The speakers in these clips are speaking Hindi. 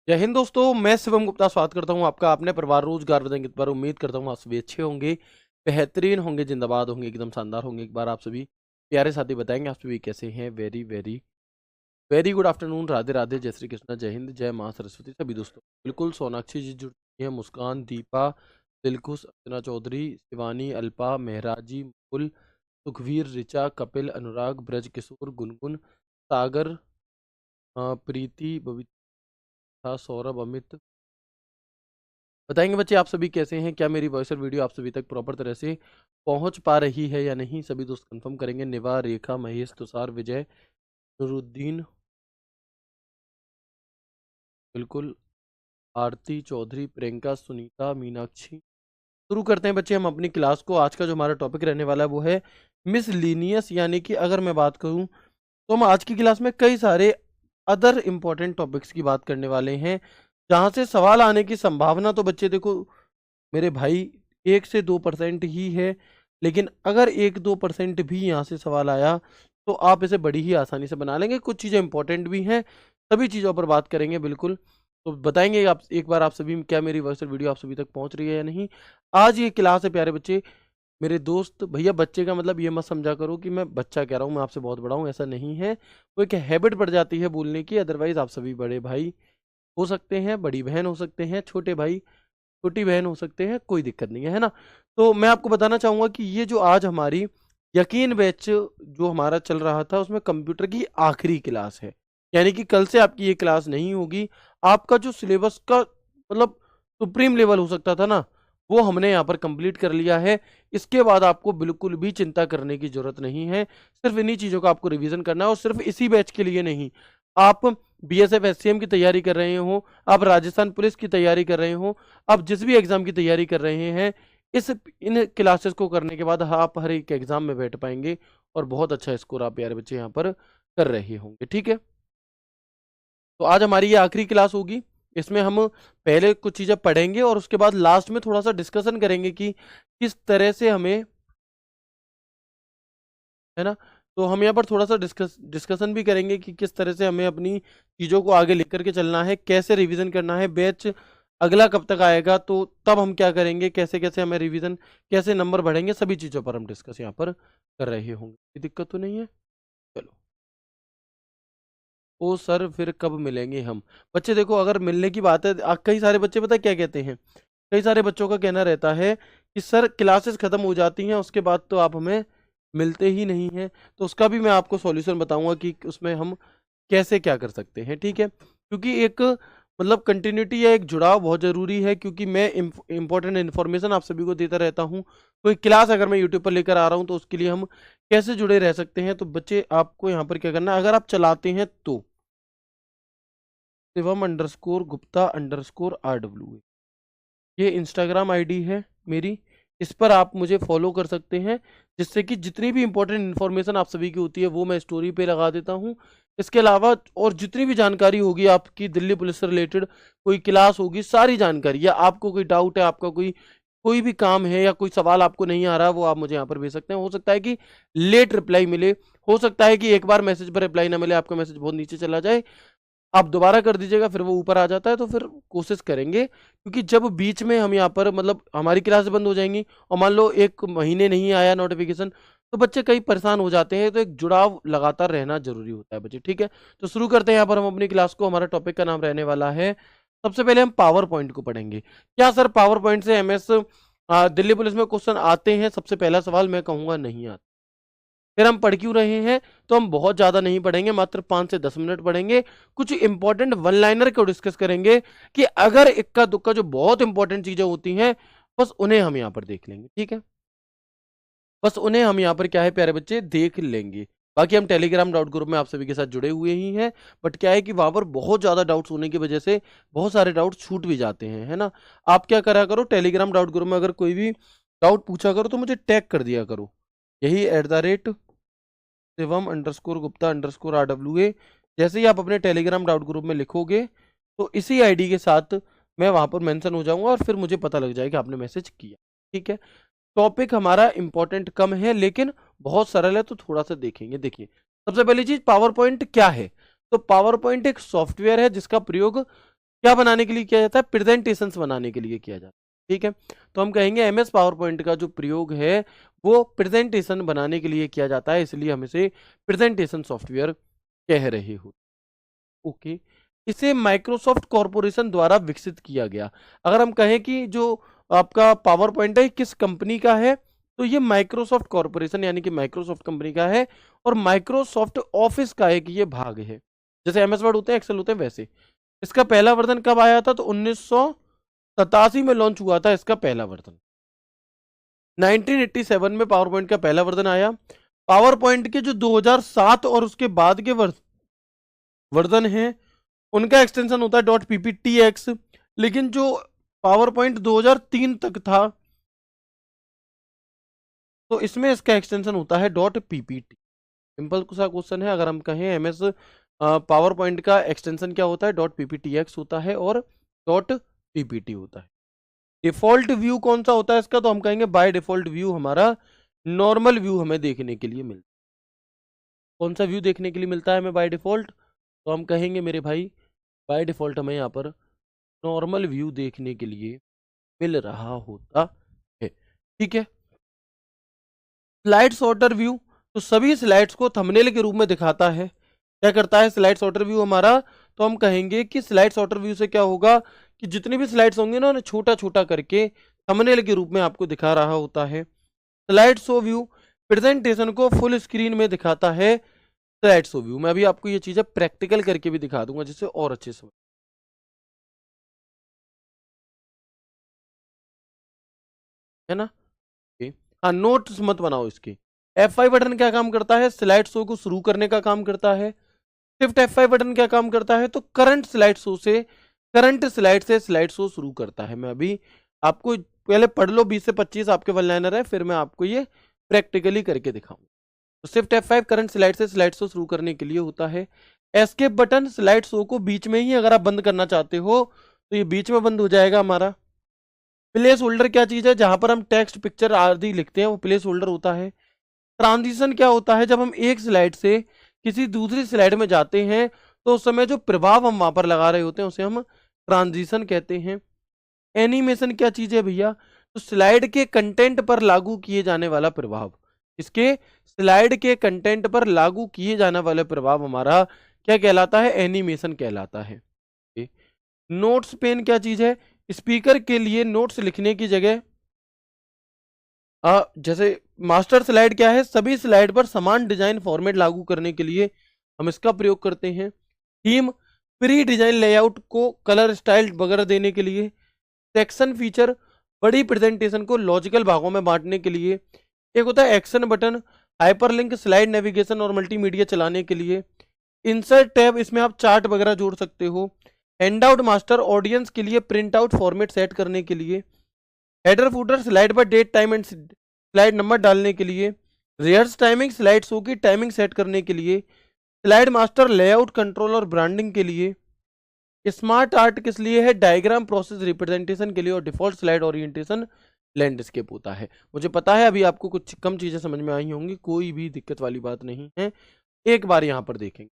जय हिंद दोस्तों, मैं शिवम गुप्ता स्वागत करता हूं आपका अपने परिवार रोजगार विदेंगे पर। उम्मीद करता हूं आप सभी अच्छे होंगे, बेहतरीन होंगे, जिंदाबाद होंगे, एकदम शानदार होंगे। एक बार आप सभी प्यारे साथी बताएंगे आप सभी कैसे हैं। Very very very good afternoon, Radhe Radhe, जय श्री कृष्णा, जय हिंद, जय मां सरस्वती। सभी दोस्तों बिल्कुल सोनाक्षी जी जुड़ चुकी हैं, मुस्कान, दीपा, दिलखुश, अर्चना चौधरी, शिवानी, अल्पा, मेहराजी, मुकुल, सुखवीर, ऋचा, कपिल, अनुराग, ब्रज किशोर, गुनगुन, सागर, प्रीति, बबीता, सौरभ, अमित। बताएंगे बच्चे आप सभी कैसे हैं। क्या मेरी वॉइस और वीडियो आप सभी तक प्रॉपर तरह से पहुंच पा रही है या नहीं, सभी दोस्त कंफर्म करेंगे। निवा, रेखा, महेश, तुषार, विजय, नूरुद्दीन, बिल्कुल, आरती चौधरी, प्रियंका, सुनीता, मीनाक्षी। शुरू करते हैं बच्चे हम अपनी क्लास को। आज का जो हमारा टॉपिक रहने वाला है वो है मिसलीनियस, यानी कि अगर मैं बात करूं तो हम आज की क्लास में कई सारे अदर इंपॉर्टेंट टॉपिक्स की बात करने वाले हैं, जहां से सवाल आने की संभावना तो बच्चे देखो मेरे भाई 1 से 2% ही है। लेकिन अगर 1-2% भी यहाँ से सवाल आया तो आप इसे बड़ी ही आसानी से बना लेंगे। कुछ चीज़ें इंपॉर्टेंट भी हैं, सभी चीज़ों पर बात करेंगे बिल्कुल। तो बताएंगे आप एक बार आप सभी क्या मेरी वॉइस और वीडियो आप सभी तक पहुंच रही है या नहीं। आज ये क्लास है प्यारे बच्चे, मेरे दोस्त भैया। बच्चे का मतलब ये मत समझा करो कि मैं बच्चा कह रहा हूँ, मैं आपसे बहुत बड़ा हूँ, ऐसा नहीं है। वो एक हैबिट पड़ जाती है बोलने की। अदरवाइज आप सभी बड़े भाई हो सकते हैं, बड़ी बहन हो सकते हैं, छोटे भाई छोटी बहन हो सकते हैं, कोई दिक्कत नहीं है ना। तो मैं आपको बताना चाहूंगा कि ये जो आज हमारी यकीन बैच जो हमारा चल रहा था उसमें कंप्यूटर की आखिरी क्लास है। यानी कि कल से आपकी ये क्लास नहीं होगी। आपका जो सिलेबस का मतलब सुप्रीम लेवल हो सकता था ना, वो हमने यहाँ पर कंप्लीट कर लिया है। इसके बाद आपको बिल्कुल भी चिंता करने की जरूरत नहीं है। सिर्फ इन्हीं चीज़ों का आपको रिवीजन करना है, और सिर्फ इसी बैच के लिए नहीं। आप बीएसएफ एससीएम की तैयारी कर रहे हो, आप राजस्थान पुलिस की तैयारी कर रहे हो, आप जिस भी एग्जाम की तैयारी कर रहे हैं, इस इन क्लासेस को करने के बाद आप हर एक एग्जाम में बैठ पाएंगे और बहुत अच्छा स्कोर आप प्यारे बच्चे यहाँ पर कर रहे होंगे। ठीक है, तो आज हमारी ये आखिरी क्लास होगी। इसमें हम पहले कुछ चीज़ें पढ़ेंगे और उसके बाद लास्ट में थोड़ा सा डिस्कशन करेंगे कि किस तरह से हमें, है ना। तो हम यहाँ पर थोड़ा सा डिस्कशन भी करेंगे कि किस तरह से हमें अपनी चीज़ों को आगे लेकर के चलना है, कैसे रिवीजन करना है, बैच अगला कब तक आएगा, तो तब हम क्या करेंगे, कैसे कैसे हमें रिवीजन, कैसे नंबर बढ़ेंगे, सभी चीज़ों पर हम डिस्कस यहाँ पर कर रहे होंगे। कोई दिक्कत तो नहीं है। चलो, ओ सर फिर कब मिलेंगे हम। बच्चे देखो, अगर मिलने की बात है, कई सारे बच्चे पता है क्या कहते हैं। कई सारे बच्चों का कहना रहता है कि सर क्लासेस खत्म हो जाती हैं उसके बाद तो आप हमें मिलते ही नहीं हैं। तो उसका भी मैं आपको सॉल्यूशन बताऊंगा कि उसमें हम कैसे क्या कर सकते हैं। ठीक है, क्योंकि एक मतलब कंटिन्यूटी या एक जुड़ाव बहुत ज़रूरी है, क्योंकि मैं इंपॉर्टेंट इन्फॉर्मेशन आप सभी को देता रहता हूँ। कोई क्लास अगर मैं यूट्यूब पर लेकर आ रहा हूँ तो उसके लिए हम कैसे जुड़े रह सकते हैं। तो बच्चे आपको यहाँ पर क्या करना है, अगर आप चलाते हैं तो शिवम_गुप्ता_RW, ये इंस्टाग्राम आईडी है मेरी। इस पर आप मुझे फॉलो कर सकते हैं, जिससे कि जितनी भी इंपॉर्टेंट इन्फॉर्मेशन आप सभी की होती है वो मैं स्टोरी पे लगा देता हूँ। इसके अलावा और जितनी भी जानकारी होगी आपकी दिल्ली पुलिस से रिलेटेड, कोई क्लास होगी, सारी जानकारी, या आपको कोई डाउट है, आपका कोई कोई भी काम है या कोई सवाल आपको नहीं आ रहा, वो आप मुझे यहाँ पर भेज सकते हैं। हो सकता है कि लेट रिप्लाई मिले, हो सकता है कि एक बार मैसेज पर रिप्लाई ना मिले, आपका मैसेज बहुत नीचे चला जाए, आप दोबारा कर दीजिएगा फिर वो ऊपर आ जाता है। तो फिर कोशिश करेंगे, क्योंकि जब बीच में हम यहाँ पर मतलब हमारी क्लास बंद हो जाएंगी और मान लो 1 महीने नहीं आया नोटिफिकेशन, तो बच्चे कई परेशान हो जाते हैं। तो एक जुड़ाव लगातार रहना जरूरी होता है बच्चे। ठीक है, तो शुरू करते हैं यहाँ पर हम अपनी क्लास को। हमारा टॉपिक का नाम रहने वाला है, सबसे पहले हम पावर पॉइंट को पढ़ेंगे। क्या सर पावर पॉइंट से एमएस दिल्ली पुलिस में क्वेश्चन आते हैं? सबसे पहला सवाल मैं कहूंगा नहीं आता। फिर हम पढ़ क्यों रहे हैं? तो हम बहुत ज्यादा नहीं पढ़ेंगे, मात्र 5 से 10 मिनट पढ़ेंगे। कुछ इंपॉर्टेंट वन लाइनर को डिस्कस करेंगे कि अगर इक्का दुक्का जो बहुत इंपॉर्टेंट चीजें होती हैं, बस उन्हें हम यहाँ पर देख लेंगे। ठीक है, बस उन्हें हम यहाँ पर क्या है प्यारे बच्चे देख लेंगे। बाकी हम टेलीग्राम डाउट ग्रुप में आप सभी के साथ जुड़े हुए ही हैं, बट क्या है कि वहां पर बहुत ज्यादा डाउट्स होने की वजह से बहुत सारे डाउट्स छूट भी जाते हैं, है ना। आप क्या करा करो, टेलीग्राम डाउट ग्रुप में अगर कोई भी डाउट पूछा करो तो मुझे टैग कर दिया करो, यही @शिवम_गुप्ता_RWA। जैसे ही आप अपने टेलीग्राम डाउट ग्रुप में लिखोगे तो इसी आईडी के साथ मैं वहां पर मेंशन हो जाऊंगा और फिर मुझे पता लग जाएगा आपने मैसेज किया। ठीक है, टॉपिक हमारा इंपॉर्टेंट कम है लेकिन बहुत सरल है, तो थोड़ा सा देखेंगे। देखिए, सबसे पहली चीज पावर पॉइंट क्या है। तो पावर पॉइंट एक सॉफ्टवेयर है जिसका प्रयोग क्या बनाने के लिए किया जाता है? प्रेजेंटेशंस बनाने के लिए किया जाता है। ठीक है, तो हम कहेंगे एमएस पावर पॉइंट का जो प्रयोग है वो प्रेजेंटेशन बनाने के लिए किया जाता है, इसलिए हम इसे प्रेजेंटेशन सॉफ्टवेयर कह रहे हो। ओके, इसे माइक्रोसॉफ्ट कॉरपोरेशन द्वारा विकसित किया गया। अगर हम कहें कि जो आपका पावर पॉइंट है किस कंपनी का है, तो ये माइक्रोसॉफ्ट कॉरपोरेशन यानी कि माइक्रोसॉफ्ट कंपनी का है, और माइक्रोसॉफ्ट ऑफिस का एक ये भाग है। जैसे एमएस वर्ड होते हैं, एक्सेल होते हैं, वैसे इसका पहला वर्जन कब आया था? तो 1987 में लॉन्च हुआ था इसका पहला वर्जन। 1987 में पावर पॉइंट का पहला वर्जन आया। पावर पॉइंट के जो 2007 और उसके बाद के वर्जन है उनका एक्सटेंशन होता है .pptx, लेकिन जो पावर पॉइंट 2003 तक था तो इसमें इसका एक्सटेंशन होता है .ppt। सिंपल सा क्वेश्चन है, अगर हम कहें एमएस पावर पॉइंट का एक्सटेंशन क्या होता है? .pptx होता है और .ppt होता है। डिफॉल्ट व्यू कौन सा होता है इसका? तो हम कहेंगे बाय डिफॉल्ट व्यू हमारा नॉर्मल व्यू हमें देखने के लिए मिलता है। कौन सा व्यू देखने के लिए मिलता है हमें बाय डिफॉल्ट? तो हम कहेंगे मेरे भाई बाय डिफॉल्ट हमें यहाँ पर नॉर्मल व्यू देखने के लिए मिल रहा होता है। ठीक है, स्लाइड सॉर्टर व्यू तो सभी स्लाइड्स को थंबनेल के रूप में दिखाता है। क्या करता है स्लाइड सॉर्टर व्यू हमारा? तो हम कहेंगे कि स्लाइड सॉर्टर व्यू से क्या होगा कि जितनी भी स्लाइड्स होंगी ना उन्हें छोटा छोटा करके थंबनेल के रूप में आपको दिखा रहा होता है। स्लाइड शो व्यू प्रेजेंटेशन को फुल स्क्रीन में दिखाता है। स्लाइड शो व्यू मैं अभी आपको ये चीजें प्रैक्टिकल करके भी दिखा दूंगा जिससे और अच्छे से है ना। ओके। हाँ, नोट्स मत बनाओ इसके। F5 बटन क्या काम करता है? स्लाइड शो को शुरू करने का काम करता है। शिफ्ट F5 बटन क्या काम करता है? तो करंट स्लाइड शो से करंट स्लाइड से स्लाइड शो शुरू करता है। मैं अभी आपको पहले पढ़ लो, 20 से 25 आपके वन लाइनर है, फिर मैं आपको ये प्रैक्टिकली करके दिखाऊंगा। तो शिफ्ट F5 करंट स्लाइड से स्लाइड शो शुरू करने के लिए होता है। एस्केप बटन स्लाइड शो को बीच में ही अगर आप बंद करना चाहते हो तो ये बीच में बंद हो जाएगा हमारा। प्लेस होल्डर क्या चीज है? जहां पर हम टेक्स्ट पिक्चर आदि लिखते हैं वो प्लेस होल्डर होता है। ट्रांजिशन क्या होता है? जब हम एक स्लाइड से किसी दूसरी स्लाइड में जाते हैं तो उस समय जो प्रभाव हम वहां पर लगा रहे होते हैं उसे हम ट्रांजिशन कहते हैं। एनिमेशन क्या चीज है भैया? तो स्लाइड के कंटेंट पर लागू किए जाने वाला प्रभाव। इसके स्लाइड के कंटेंट पर लागू किए जाने वाला प्रभाव हमारा क्या कहलाता है? एनिमेशन कहलाता है। नोट्स पेन क्या चीज है? स्पीकर के लिए नोट्स लिखने की जगह जैसे मास्टर स्लाइड क्या है? सभी स्लाइड पर समान डिजाइन फॉर्मेट लागू करने के लिए हम इसका प्रयोग करते हैं। थीम प्री डिजाइन लेआउट को कलर स्टाइल वगैरह देने के लिए। सेक्शन फीचर बड़ी प्रेजेंटेशन को लॉजिकल भागों में बांटने के लिए। एक होता है action button hyperlink slide navigation और मल्टीमीडिया चलाने के लिए। इंसर्ट टैब इसमें आप चार्ट वगैरह जोड़ सकते हो। हैंडआउट मास्टर ऑडियंस के लिए प्रिंट आउट फॉर्मेट सेट करने के लिए। हेडर फूटर स्लाइड पर date time and slide number डालने के लिए। रिहर्स टाइमिंग स्लाइड शो की टाइमिंग सेट करने के लिए। स्लाइड मास्टर लेआउट कंट्रोल और ब्रांडिंग के लिए। स्मार्ट आर्ट किस लिए है? डायग्राम प्रोसेस रिप्रेजेंटेशन के लिए। और डिफॉल्ट स्लाइड ओरिएंटेशन लैंडस्केप होता है। मुझे पता है अभी आपको कुछ कम चीजें समझ में आई होंगी, कोई भी दिक्कत वाली बात नहीं है। एक बार यहाँ पर देखेंगे,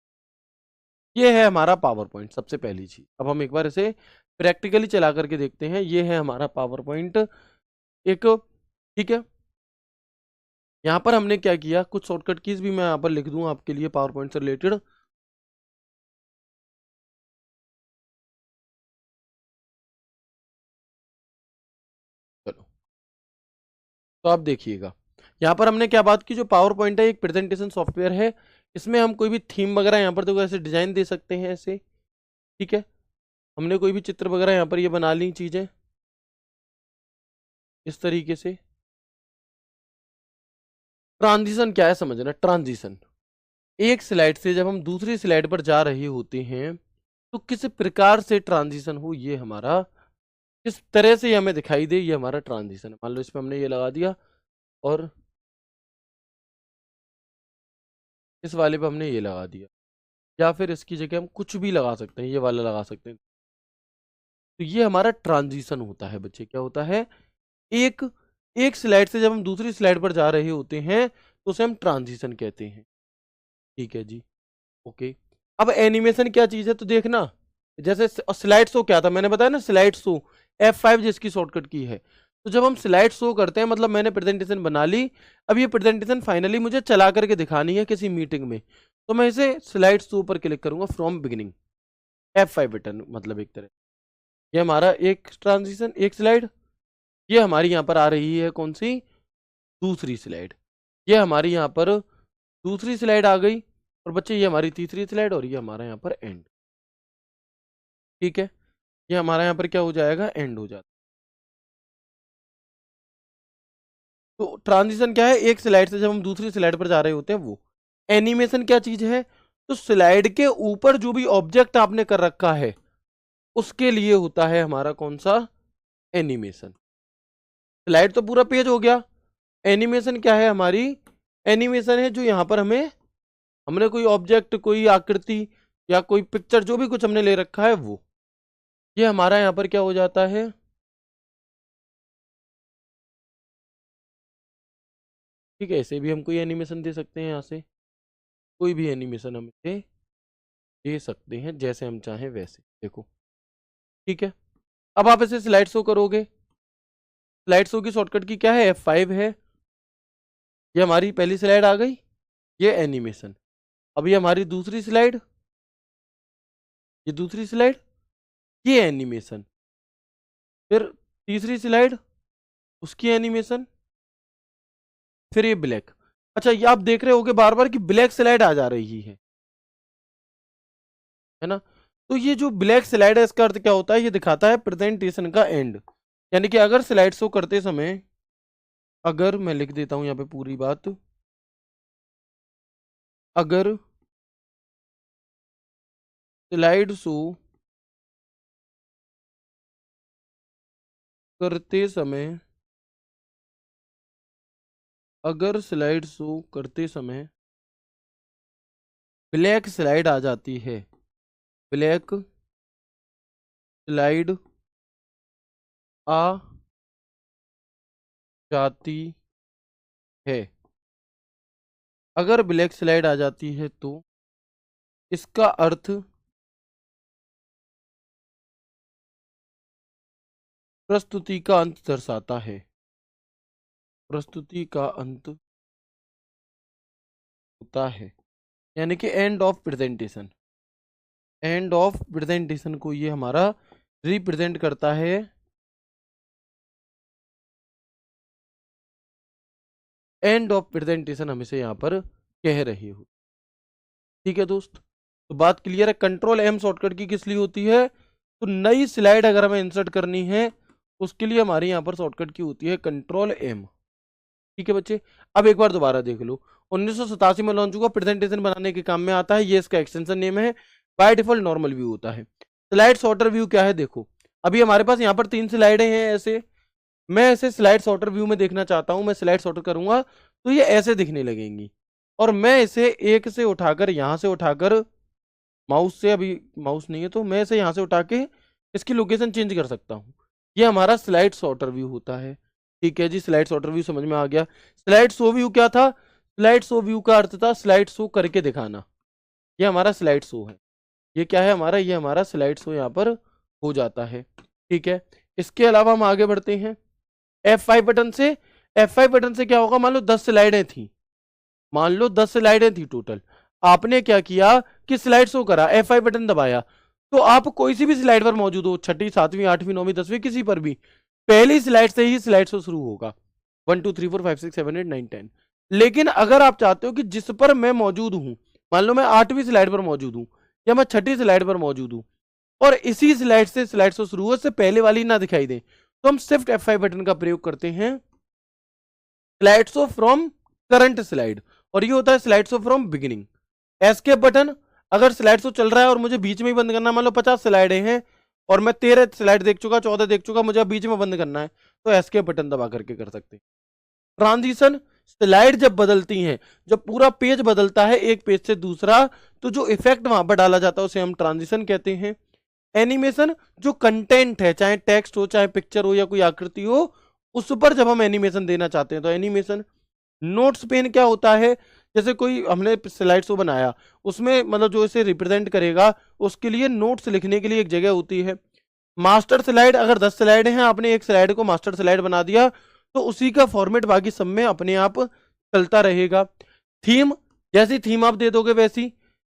ये है हमारा पावर पॉइंट सबसे पहली चीज। अब हम एक बार इसे प्रैक्टिकली चला करके देखते हैं। ये है हमारा पावर पॉइंट एक। ठीक है, यहाँ पर हमने क्या किया, कुछ शॉर्टकट कीज भी मैं यहाँ पर लिख दूं आपके लिए पावर पॉइंट से रिलेटेड। चलो, तो आप देखिएगा यहाँ पर हमने क्या बात की। जो पावर पॉइंट है एक प्रेजेंटेशन सॉफ्टवेयर है। इसमें हम कोई भी थीम वगैरह यहाँ पर देखो ऐसे डिजाइन दे सकते हैं ऐसे। ठीक है, हमने कोई भी चित्र वगैरह यहाँ पर ये बना ली चीजें इस तरीके से। ट्रांजिशन क्या है समझना। ट्रांजिशन एक स्लाइड से जब हम दूसरी स्लाइड पर जा रहे होते हैं तो किस प्रकार से ट्रांजिशन हो, ये हमारा किस तरह से ये हमें दिखाई दे, ये हमारा ट्रांजिशन है। मान लो इस पे हमने ये लगा दिया और इस वाले पे हमने ये लगा दिया, या फिर इसकी जगह हम कुछ भी लगा सकते हैं, ये वाला लगा सकते हैं। तो ये हमारा ट्रांजिशन होता है बच्चे। क्या होता है? एक एक स्लाइड से जब हम दूसरी स्लाइड पर जा रहे होते हैं तो उसे हम ट्रांजिशन कहते हैं। ठीक है जी, ओके। अब एनिमेशन क्या चीज है? तो देखना जैसे स्लाइड शो क्या था, मैंने बताया ना स्लाइड शो, F5 जिसकी शॉर्टकट की है। तो जब हम स्लाइड शो करते हैं मतलब मैंने प्रेजेंटेशन बना ली, अब ये प्रेजेंटेशन फाइनली मुझे चला करके दिखानी है किसी मीटिंग में, तो मैं इसे स्लाइड शो पर क्लिक करूंगा फ्रॉम बिगिनिंग, F5 बटन, मतलब एक तरह ये हमारा एक ट्रांजिशन, एक स्लाइड, ये हमारी यहाँ पर आ रही है कौन सी, दूसरी स्लाइड, ये हमारी यहाँ पर दूसरी स्लाइड आ गई, और बच्चे ये हमारी तीसरी स्लाइड, और ये हमारा यहाँ पर एंड। ठीक है, ये हमारा यहाँ पर क्या हो जाएगा, एंड हो जाता। तो ट्रांजिशन क्या है, एक स्लाइड से जब हम दूसरी स्लाइड पर जा रहे होते हैं वो। एनिमेशन क्या चीज है, तो स्लाइड के ऊपर जो भी ऑब्जेक्ट आपने कर रखा है उसके लिए होता है हमारा कौन सा, एनिमेशन। स्लाइड तो पूरा पेज हो गया, एनिमेशन क्या है हमारी, एनिमेशन है जो यहाँ पर हमने कोई ऑब्जेक्ट, कोई आकृति या कोई पिक्चर जो भी कुछ हमने ले रखा है वो, ये हमारा यहाँ पर क्या हो जाता है। ठीक है, ऐसे भी हम कोई एनिमेशन दे सकते हैं, यहाँ से कोई भी एनिमेशन हम इसे दे सकते हैं जैसे हम चाहें वैसे, देखो। ठीक है, अब आप इसे स्लाइड शो करोगे, स्लाइड शो की शॉर्टकट की क्या है, F5 है। ये हमारी पहली स्लाइड आ गई, ये एनिमेशन। अब ये हमारी दूसरी स्लाइड, ये दूसरी स्लाइड, ये एनिमेशन। फिर तीसरी स्लाइड, उसकी एनिमेशन, फिर ये ब्लैक। अच्छा, ये आप देख रहे होगे बार बार कि ब्लैक स्लाइड आ जा रही है ना। तो ये जो ब्लैक स्लाइड है इसका अर्थ क्या होता है, ये दिखाता है प्रेजेंटेशन का एंड। यानी कि अगर स्लाइड शो करते समय, अगर मैं लिख देता हूं यहाँ पे पूरी बात, अगर स्लाइड शो करते समय, अगर स्लाइड शो करते समय ब्लैक स्लाइड आ जाती है, ब्लैक स्लाइड आ जाती है, अगर ब्लैक स्लाइड आ जाती है तो इसका अर्थ प्रस्तुति का अंत दर्शाता है, प्रस्तुति का अंत होता है, यानी कि end of presentation. End of presentation को ये हमारा रिप्रेजेंट करता है, एंड ऑफ प्रेजेंटेशन हम इसे यहाँ पर कह रहे हो। ठीक है दोस्त, तो बात क्लियर है। कंट्रोल एम शॉर्टकट की किस लिए होती है, तो नई स्लाइड अगर हमें इंसर्ट करनी है उसके लिए हमारी यहाँ पर शॉर्टकट की होती है कंट्रोल एम। ठीक है बच्चे, अब एक बार दोबारा देख लो। 1987 में लॉन्च हुआ, प्रेजेंटेशन बनाने के काम में आता है, ये इसका एक्सटेंशन नेम है। बाय डिफॉल्ट नॉर्मल व्यू होता है। स्लाइड सॉर्टर व्यू क्या है, देखो अभी हमारे पास यहाँ पर 3 स्लाइडें हैं ऐसे, मैं ऐसे स्लाइड सॉर्टर व्यू में देखना चाहता हूं, मैं स्लाइड सॉर्टर करूंगा तो ये ऐसे दिखने लगेंगी, और मैं इसे एक से उठाकर, यहां से उठाकर, माउस से, अभी माउस नहीं है तो मैं इसे यहां से उठा के इसकी लोकेशन चेंज कर सकता हूं। ये हमारा स्लाइड सॉर्टर व्यू होता है। ठीक है जी, स्लाइड सॉर्टर व्यू समझ में आ गया। स्लाइड शो व्यू क्या था, स्लाइड शो व्यू का अर्थ था स्लाइड शो करके दिखाना। ये हमारा स्लाइड शो है, ये क्या है हमारा, ये हमारा स्लाइड शो यहाँ पर हो जाता है। ठीक है, इसके अलावा हम आगे बढ़ते हैं। F5 बटन से, F5 बटन से क्या होगा, मान लो 10 स्लाइडें थी, मान लो 10 स्लाइडें थी टोटल, आपने क्या किया कि स्लाइड शो करा, F5 बटन दबाया, तो आप कोई सी भी स्लाइड पर मौजूद हो, छठी, 7वीं, 8वीं, 9वीं, 10वीं, किसी पर भी, पहली स्लाइड से ही स्लाइड शो शुरू होगा। 1 2 3 4 5 6 7 8 9 10। लेकिन अगर आप चाहते हो कि जिस पर मैं मौजूद हूं, मान लो मैं 8वीं स्लाइड पर मौजूद हूं या मैं छठी स्लाइड पर मौजूद हूं, और इसी स्लाइड से स्लाइड शो शुरू हो, इससे पहले वाली ना दिखाई दे, तो हम शिफ्ट F5 बटन का प्रयोग करते हैं, slide show from current slide, और ये होता है slide show from beginning. Escape button, अगर स्लाइड शो चल रहा है और मुझे बीच में ही बंद करना, मान लो 50 स्लाइडें हैं और मैं 13 स्लाइड देख चुका, 14 देख चुका, मुझे अब बीच में बंद करना है, तो एस्केप बटन दबा करके कर सकते हैं। ट्रांजिशन, स्लाइड जब बदलती हैं, जब पूरा पेज बदलता है एक पेज से दूसरा, तो जो इफेक्ट वहां पर डाला जाता है उसे हम ट्रांजिशन कहते हैं। एनिमेशन, जो कंटेंट है, चाहे टेक्स्ट हो, चाहे पिक्चर हो या कोई आकृति हो, उस पर जब हम एनिमेशन देना चाहते हैं तो एनिमेशन। नोट्स पेन क्या होता है, जैसे कोई हमने स्लाइड शो बनाया, उसमें मतलब जो इसे रिप्रेजेंट करेगा उसके लिए नोट्स लिखने के लिए एक जगह होती है। मास्टर स्लाइड, अगर 10 स्लाइड हैं, आपने एक स्लाइड को मास्टर स्लाइड बना दिया तो उसी का फॉर्मेट बाकी सब में अपने आप चलता रहेगा। थीम, जैसी थीम आप दे दोगे वैसी,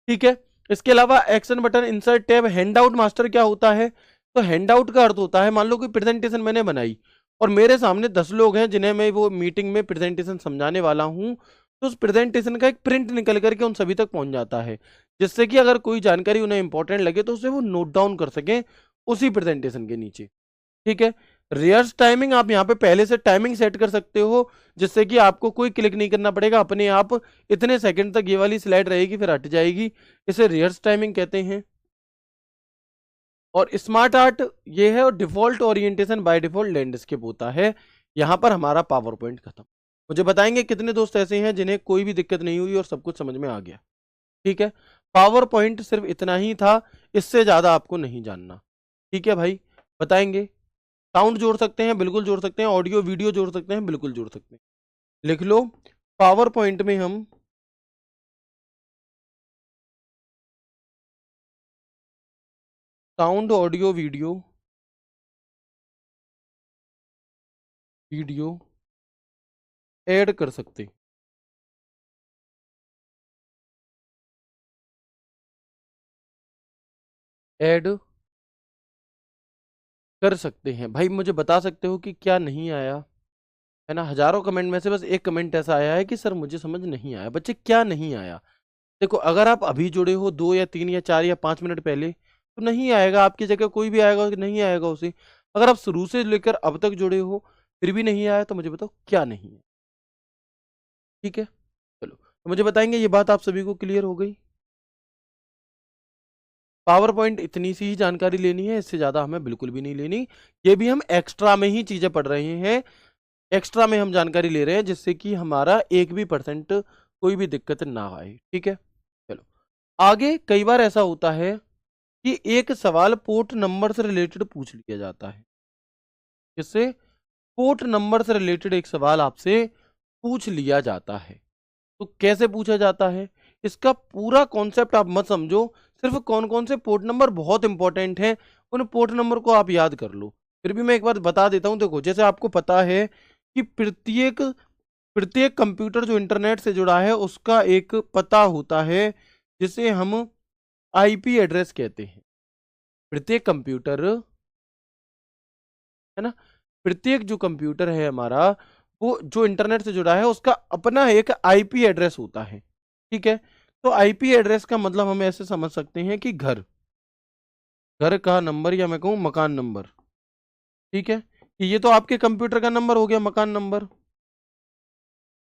ठीक है। इसके अलावा action button, insert tab, hand out master क्या होता है, तो हैंड आउट का अर्थ होता है, मान लो कोई प्रेजेंटेशन मैंने बनाई और मेरे सामने 10 लोग हैं जिन्हें मैं वो मीटिंग में प्रेजेंटेशन समझाने वाला हूं, तो उस प्रेजेंटेशन का एक प्रिंट निकल करके उन सभी तक पहुंच जाता है, जिससे कि अगर कोई जानकारी उन्हें इंपॉर्टेंट लगे तो उसे वो नोट डाउन कर सकें उसी प्रेजेंटेशन के नीचे, ठीक है। रियर्स टाइमिंग, आप यहाँ पे पहले से टाइमिंग सेट कर सकते हो, जिससे कि आपको कोई क्लिक नहीं करना पड़ेगा, अपने आप इतने सेकंड तक ये वाली स्लाइड रहेगी फिर हट जाएगी, इसे रियर्स टाइमिंग कहते हैं। और स्मार्ट आर्ट ये है, और default orientation by default landscape होता है। यहाँ पर हमारा पावर पॉइंट खत्म। मुझे बताएंगे कितने दोस्त ऐसे हैं जिन्हें कोई भी दिक्कत नहीं हुई और सब कुछ समझ में आ गया, ठीक है। पावर पॉइंट सिर्फ इतना ही था, इससे ज्यादा आपको नहीं जानना, ठीक है भाई। बताएंगे, साउंड जोड़ सकते हैं, बिल्कुल जोड़ सकते हैं, ऑडियो वीडियो जोड़ सकते हैं, बिल्कुल जोड़ सकते हैं। लिख लो, पावर पॉइंट में हम साउंड, ऑडियो, वीडियो ऐड कर सकते, ऐड कर सकते हैं। भाई मुझे बता सकते हो कि क्या नहीं आया, है ना। हजारों कमेंट में से बस एक कमेंट ऐसा आया है कि सर मुझे समझ नहीं आया। बच्चे क्या नहीं आया, देखो अगर आप अभी जुड़े हो 2 या 3 या 4 या 5 मिनट पहले, तो नहीं आएगा, आपकी जगह कोई भी आएगा कि नहीं आएगा उसे। अगर आप शुरू से लेकर अब तक जुड़े हो फिर भी नहीं आया, तो मुझे बताओ क्या नहीं है, ठीक है। चलो, तो मुझे बताएंगे, ये बात आप सभी को क्लियर हो गई। पावर पॉइंट इतनी सी ही जानकारी लेनी है, इससे ज्यादा हमें बिल्कुल भी नहीं लेनी। ये भी हम एक्स्ट्रा में ही चीजें पढ़ रहे हैं, एक्स्ट्रा में हम जानकारी ले रहे हैं, जिससे कि हमारा 1% भी कोई भी दिक्कत ना आए, ठीक है। चलो आगे, कई बार ऐसा होता है कि एक सवाल पोर्ट नंबर से रिलेटेड पूछ लिया जाता है, जिससे पोर्ट नंबर से रिलेटेड एक सवाल आपसे पूछ लिया जाता है। तो कैसे पूछा जाता है, इसका पूरा कॉन्सेप्ट आप मत समझो, सिर्फ कौन कौन से पोर्ट नंबर बहुत इंपॉर्टेंट हैं उन पोर्ट नंबर को आप याद कर लो। फिर भी मैं एक बार बता देता हूं, देखो जैसे आपको पता है कि प्रत्येक प्रत्येक कंप्यूटर जो इंटरनेट से जुड़ा है उसका एक पता होता है, जिसे हम आईपी एड्रेस कहते हैं। प्रत्येक कंप्यूटर, है ना, प्रत्येक जो कंप्यूटर है हमारा, वो जो इंटरनेट से जुड़ा है उसका अपना एक आईपी एड्रेस होता है, ठीक है। तो आईपी एड्रेस का मतलब हम ऐसे समझ सकते हैं कि घर, घर का नंबर, या मैं कहूँ मकान नंबर, ठीक है। कि ये तो आपके कंप्यूटर का नंबर हो गया, मकान नंबर।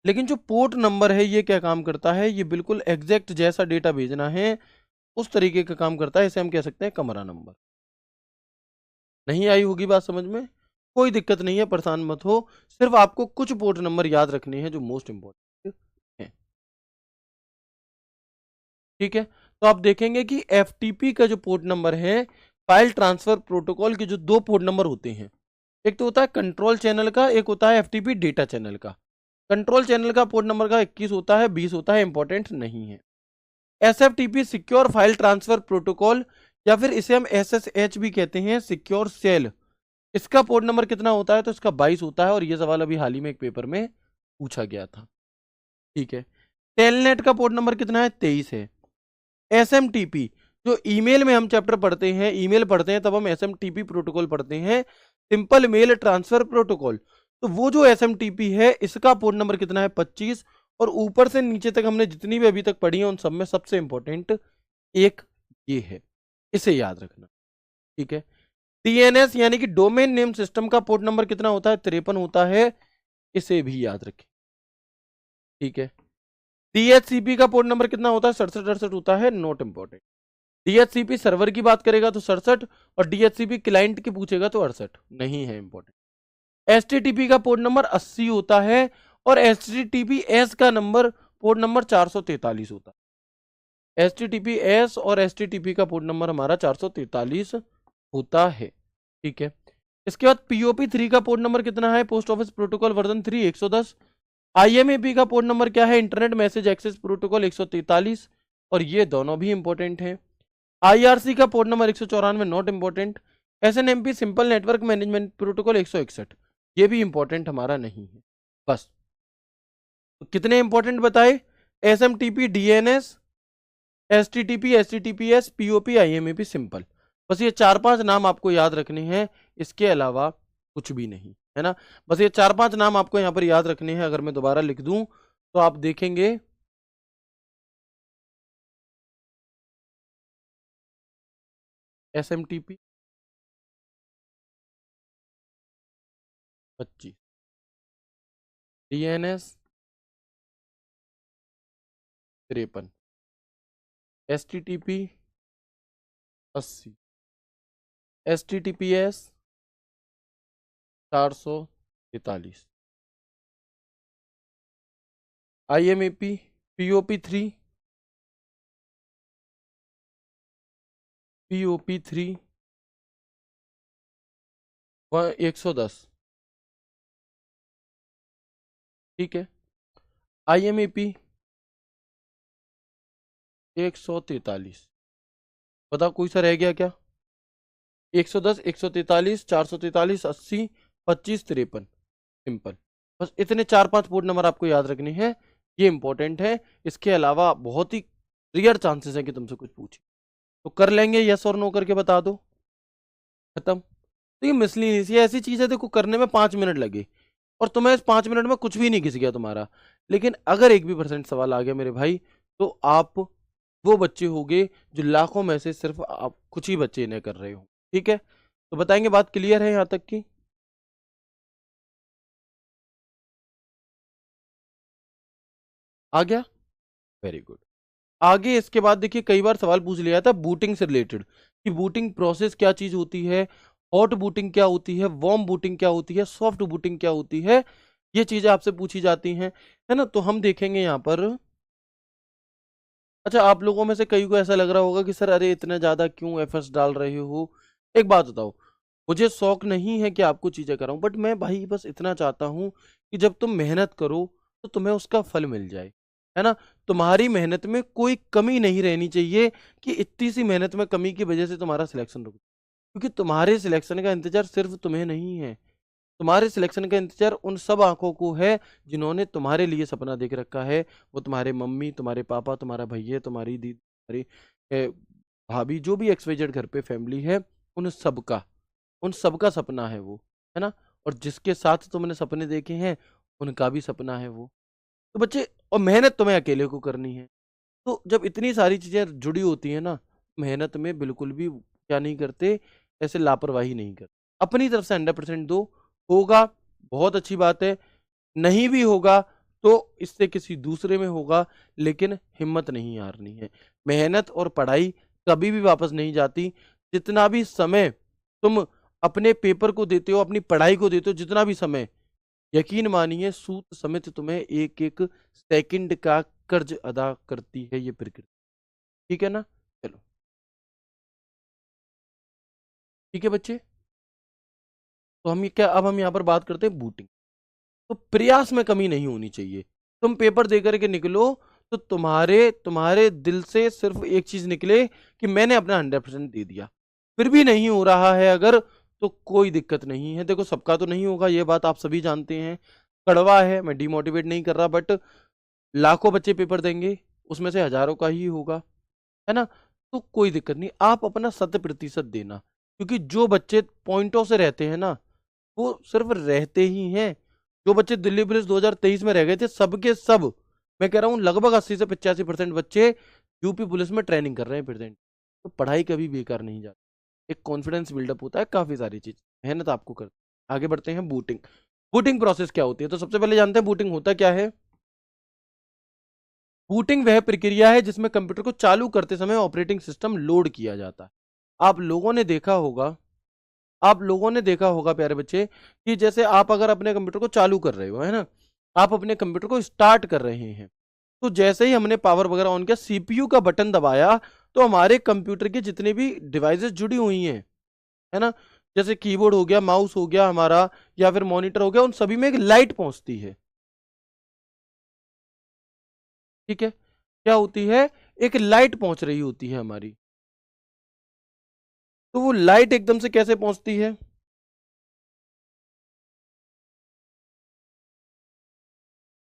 लेकिन जो पोर्ट नंबर है ये क्या काम करता है, ये बिल्कुल एग्जैक्ट जैसा डेटा भेजना है उस तरीके का काम करता है, इसे हम कह सकते हैं कमरा नंबर। नहीं आई होगी बात समझ में, कोई दिक्कत नहीं है, परेशान मत हो। सिर्फ आपको कुछ पोर्ट नंबर याद रखने हैं जो मोस्ट इंपॉर्टेंट है, ठीक है। तो आप देखेंगे कि एफटीपी का जो पोर्ट नंबर है, फाइल ट्रांसफर प्रोटोकॉल के जो 2 पोर्ट नंबर होते हैं, एक तो होता है कंट्रोल चैनल का, एक होता है एफटीपी डेटा चैनल का। कंट्रोल चैनल का पोर्ट नंबर का 21 होता है, 20 होता है, इंपॉर्टेंट नहीं है। SFTP secure file transfer protocol, या फिर इसे हम एसएसएच भी कहते हैं, सिक्योर सेल, इसका पोर्ट नंबर कितना होता है, तो इसका 22 होता है, और ये सवाल अभी हाल ही में एक पेपर में पूछा गया था, ठीक है। टेलनेट का पोर्ट नंबर कितना है, 23 है। एसएमटीपी, जो ईमेल में हम चैप्टर पढ़ते हैं, ईमेल पढ़ते हैं तब हम एसएमटीपी प्रोटोकॉल पढ़ते हैं, सिंपल मेल ट्रांसफर प्रोटोकॉल। तो वो जो एसएमटीपी है इसका पोर्ट नंबर कितना है, 25। और ऊपर से नीचे तक हमने जितनी भी अभी तक पढ़ी है उन सब में सबसे इंपॉर्टेंट एक ये है, इसे याद रखना, ठीक है। डीएनएस यानी कि डोमेन नेम सिस्टम का पोर्ट नंबर कितना होता है, 53 होता है, इसे भी याद रखें, ठीक है। डीएचसीपी का पोर्ट नंबर कितना होता है, 67 होता है, नॉट इंपॉर्टेंट। डीएचसीपी सर्वर की बात करेगा तो 67, और डीएचसीपी क्लाइंट की पूछेगा तो 68, नहीं है इंपॉर्टेंट। एचटीटीपी का पोर्ट नंबर 80 होता है, और एचटीटीपीएस का नंबर पोर्ट नंबर 443 होता है। एचटीटीपीएस और एचटीटीपी का पोर्ट नंबर हमारा 443 होता है, ठीक है। इसके बाद पीओपी 3 का पोर्ट नंबर कितना है, post office protocol version 3 110, IMAP का पोर्ट नंबर क्या है? इंटरनेट मैसेज एक्सेस प्रोटोकॉल 143, और ये दोनों भी इंपॉर्टेंट हैं। IRC का port number 194, not important. SNMP simple network management protocol 161, ये भी इंपॉर्टेंट हमारा नहीं है। बस तो कितने इंपॉर्टेंट बताए? SMTP, DNS, STTP, STTPS, POP, IMAP simple. बस ये 4-5 नाम आपको याद रखने हैं, इसके अलावा कुछ भी नहीं है ना। बस ये 4-5 नाम आपको यहाँ पर याद रखने हैं। अगर मैं दोबारा लिख दूं तो आप देखेंगे SMTP 25, DNS 53, STTP 80, STTPS 443, IMAP POP3 110, ठीक है। IMAP 143, बता कोई सा रह गया क्या? 110, 143, 443, 80, 25, 53 सिंपल। बस इतने 4-5 पोर्ट नंबर आपको याद रखने हैं, ये इंपॉर्टेंट है। इसके अलावा बहुत ही रियर चांसेस है कि तुमसे कुछ पूछे, तो कर लेंगे यस और नो करके बता दो, खत्म। तो ये मिसलीनियस, ये ऐसी चीज है देखो करने में 5 मिनट लगे और तुम्हें इस 5 मिनट में कुछ भी नहीं घिस गया तुम्हारा। लेकिन अगर 1% सवाल आ गया मेरे भाई, तो आप वो बच्चे होंगे जो लाखों में से सिर्फ आप कुछ ही बच्चे इन्हें कर रहे हो। ठीक है, तो बताएंगे बात क्लियर है यहाँ तक की? आ गया, वेरी गुड। आगे इसके बाद देखिए कई बार सवाल पूछ लिया था बूटिंग से रिलेटेड कि बूटिंग प्रोसेस क्या चीज होती है, हॉट बूटिंग क्या होती है, वार्म बूटिंग क्या होती है, सॉफ्ट बूटिंग क्या होती है, ये चीजें आपसे पूछी जाती हैं, है ना। तो हम देखेंगे यहाँ पर। अच्छा, आप लोगों में से कई को ऐसा लग रहा होगा कि सर अरे इतना ज्यादा क्यों एफर्ट्स डाल रहे हो। एक बात बताओ, मुझे शौक नहीं है कि आपको चीजें कराऊं, बट मैं भाई बस इतना चाहता हूं कि जब तुम मेहनत करो तो तुम्हें उसका फल मिल जाए, है ना। तुम्हारी मेहनत में कोई कमी नहीं रहनी चाहिए कि इतनी सी मेहनत में कमी की वजह से तुम्हारा सिलेक्शन रुक, क्योंकि तुम्हारे सिलेक्शन का इंतजार सिर्फ तुम्हें नहीं है, तुम्हारे सिलेक्शन का इंतजार उन सब आंखों को है जिन्होंने तुम्हारे लिए सपना देख रखा है। वो तुम्हारे मम्मी, तुम्हारे पापा, तुम्हारा भैया, तुम्हारी दीदी, तुम्हारी ए, भाभी, जो भी XYZ घर पे फैमिली है, उन सबका सपना है वो, है ना। और जिसके साथ तुमने सपने देखे हैं उनका भी सपना है वो। तो बच्चे, और मेहनत तुम्हें अकेले को करनी है। तो जब इतनी सारी चीजें जुड़ी होती है ना, मेहनत में बिल्कुल भी क्या नहीं करते, ऐसे लापरवाही नहीं करते, अपनी तरफ से 100% दो। होगा, बहुत अच्छी बात है। नहीं भी होगा तो इससे किसी दूसरे में होगा, लेकिन हिम्मत नहीं हारनी है। मेहनत और पढ़ाई कभी भी वापस नहीं जाती। जितना भी समय तुम अपने पेपर को देते हो, अपनी पढ़ाई को देते हो, जितना भी समय, यकीन मानिए सूद समेत तुम्हें एक एक सेकंड का कर्ज अदा करती है ये प्रकृति। ठीक है ना। चलो, ठीक है बच्चे। तो हम ये क्या, अब हम यहाँ पर बात करते हैं बूटिंग। तो प्रयास में कमी नहीं होनी चाहिए। तुम पेपर दे करके निकलो तो तुम्हारे तुम्हारे दिल से सिर्फ एक चीज निकले कि मैंने अपना 100% दे दिया। फिर भी नहीं हो रहा है अगर, तो कोई दिक्कत नहीं है। देखो सबका तो नहीं होगा, ये बात आप सभी जानते हैं, कड़वा है, मैं डिमोटिवेट नहीं कर रहा, बट लाखों बच्चे पेपर देंगे, उसमें से हजारों का ही होगा, है ना। तो कोई दिक्कत नहीं, आप अपना 100% देना, क्योंकि जो बच्चे पॉइंटों से रहते हैं ना, वो सिर्फ रहते ही हैं। जो बच्चे दिल्ली पुलिस 2023 में रह गए थे, सबके सब, मैं कह रहा हूँ लगभग 80 से 85% बच्चे यूपी पुलिस में ट्रेनिंग कर रहे हैं प्रेजेंट। तो पढ़ाई कभी बेकार नहीं जाती, एक कॉन्फिडेंस बिल्डअप होता है, काफी सारी चीज मेहनत आपको कर। आगे बढ़ते हैं, बूटिंग। बूटिंग प्रोसेस क्या होती है, तो सबसे पहले जानते हैं बूटिंग होता क्या है। बूटिंग वह प्रक्रिया है जिसमें कंप्यूटर को चालू करते समय ऑपरेटिंग सिस्टम लोड किया जाता है। आप लोगों ने देखा होगा, आप लोगों ने देखा होगा प्यारे बच्चे, कि जैसे आप अगर अपने कंप्यूटर को चालू कर रहे हो, है ना, आप अपने कंप्यूटर को स्टार्ट कर रहे हैं, तो जैसे ही हमने पावर वगैरह ऑन किया, CPU का बटन दबाया, तो हमारे कंप्यूटर के जितने भी डिवाइसेस जुड़ी हुई हैं, है ना, जैसे कीबोर्ड हो गया, माउस हो गया हमारा, या फिर मॉनिटर हो गया, उन सभी में एक लाइट पहुंचती है। ठीक है, क्या होती है, एक लाइट पहुंच रही होती है हमारी। तो वो लाइट एकदम से कैसे पहुंचती है,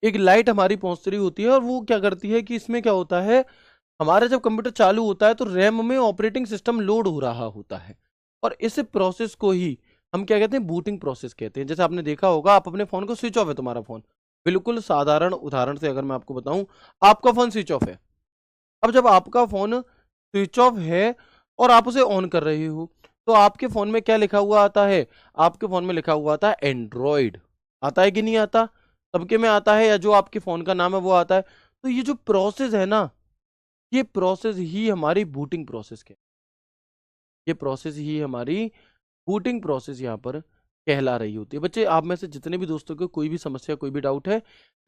एक लाइट हमारी पहुंच रही होती है और वो क्या करती है कि इसमें क्या होता है, हमारा जब कंप्यूटर चालू होता है तो रैम में ऑपरेटिंग सिस्टम लोड हो रहा होता है, और इस प्रोसेस को ही हम क्या कहते हैं, बूटिंग प्रोसेस कहते हैं। जैसे आपने देखा होगा, आप अपने फोन को, स्विच ऑफ है तुम्हारा फोन, बिल्कुल साधारण उदाहरण से अगर मैं आपको बताऊं, आपका फोन स्विच ऑफ है। अब जब आपका फोन स्विच ऑफ है और आप उसे ऑन कर रहे हो, तो आपके फोन में क्या लिखा हुआ आता है, आपके फोन में लिखा हुआ आता है एंड्रॉइड। आता है कि नहीं आता, सबके में आता है, या जो आपके फोन का नाम है वो आता है। तो ये जो प्रोसेस है ना, ये प्रोसेस ही हमारी बूटिंग प्रोसेस के, ये प्रोसेस ही हमारी बूटिंग प्रोसेस यहाँ पर कहला रही होती है। बच्चे, आप में से जितने भी दोस्तों को कोई भी समस्या, कोई भी डाउट है,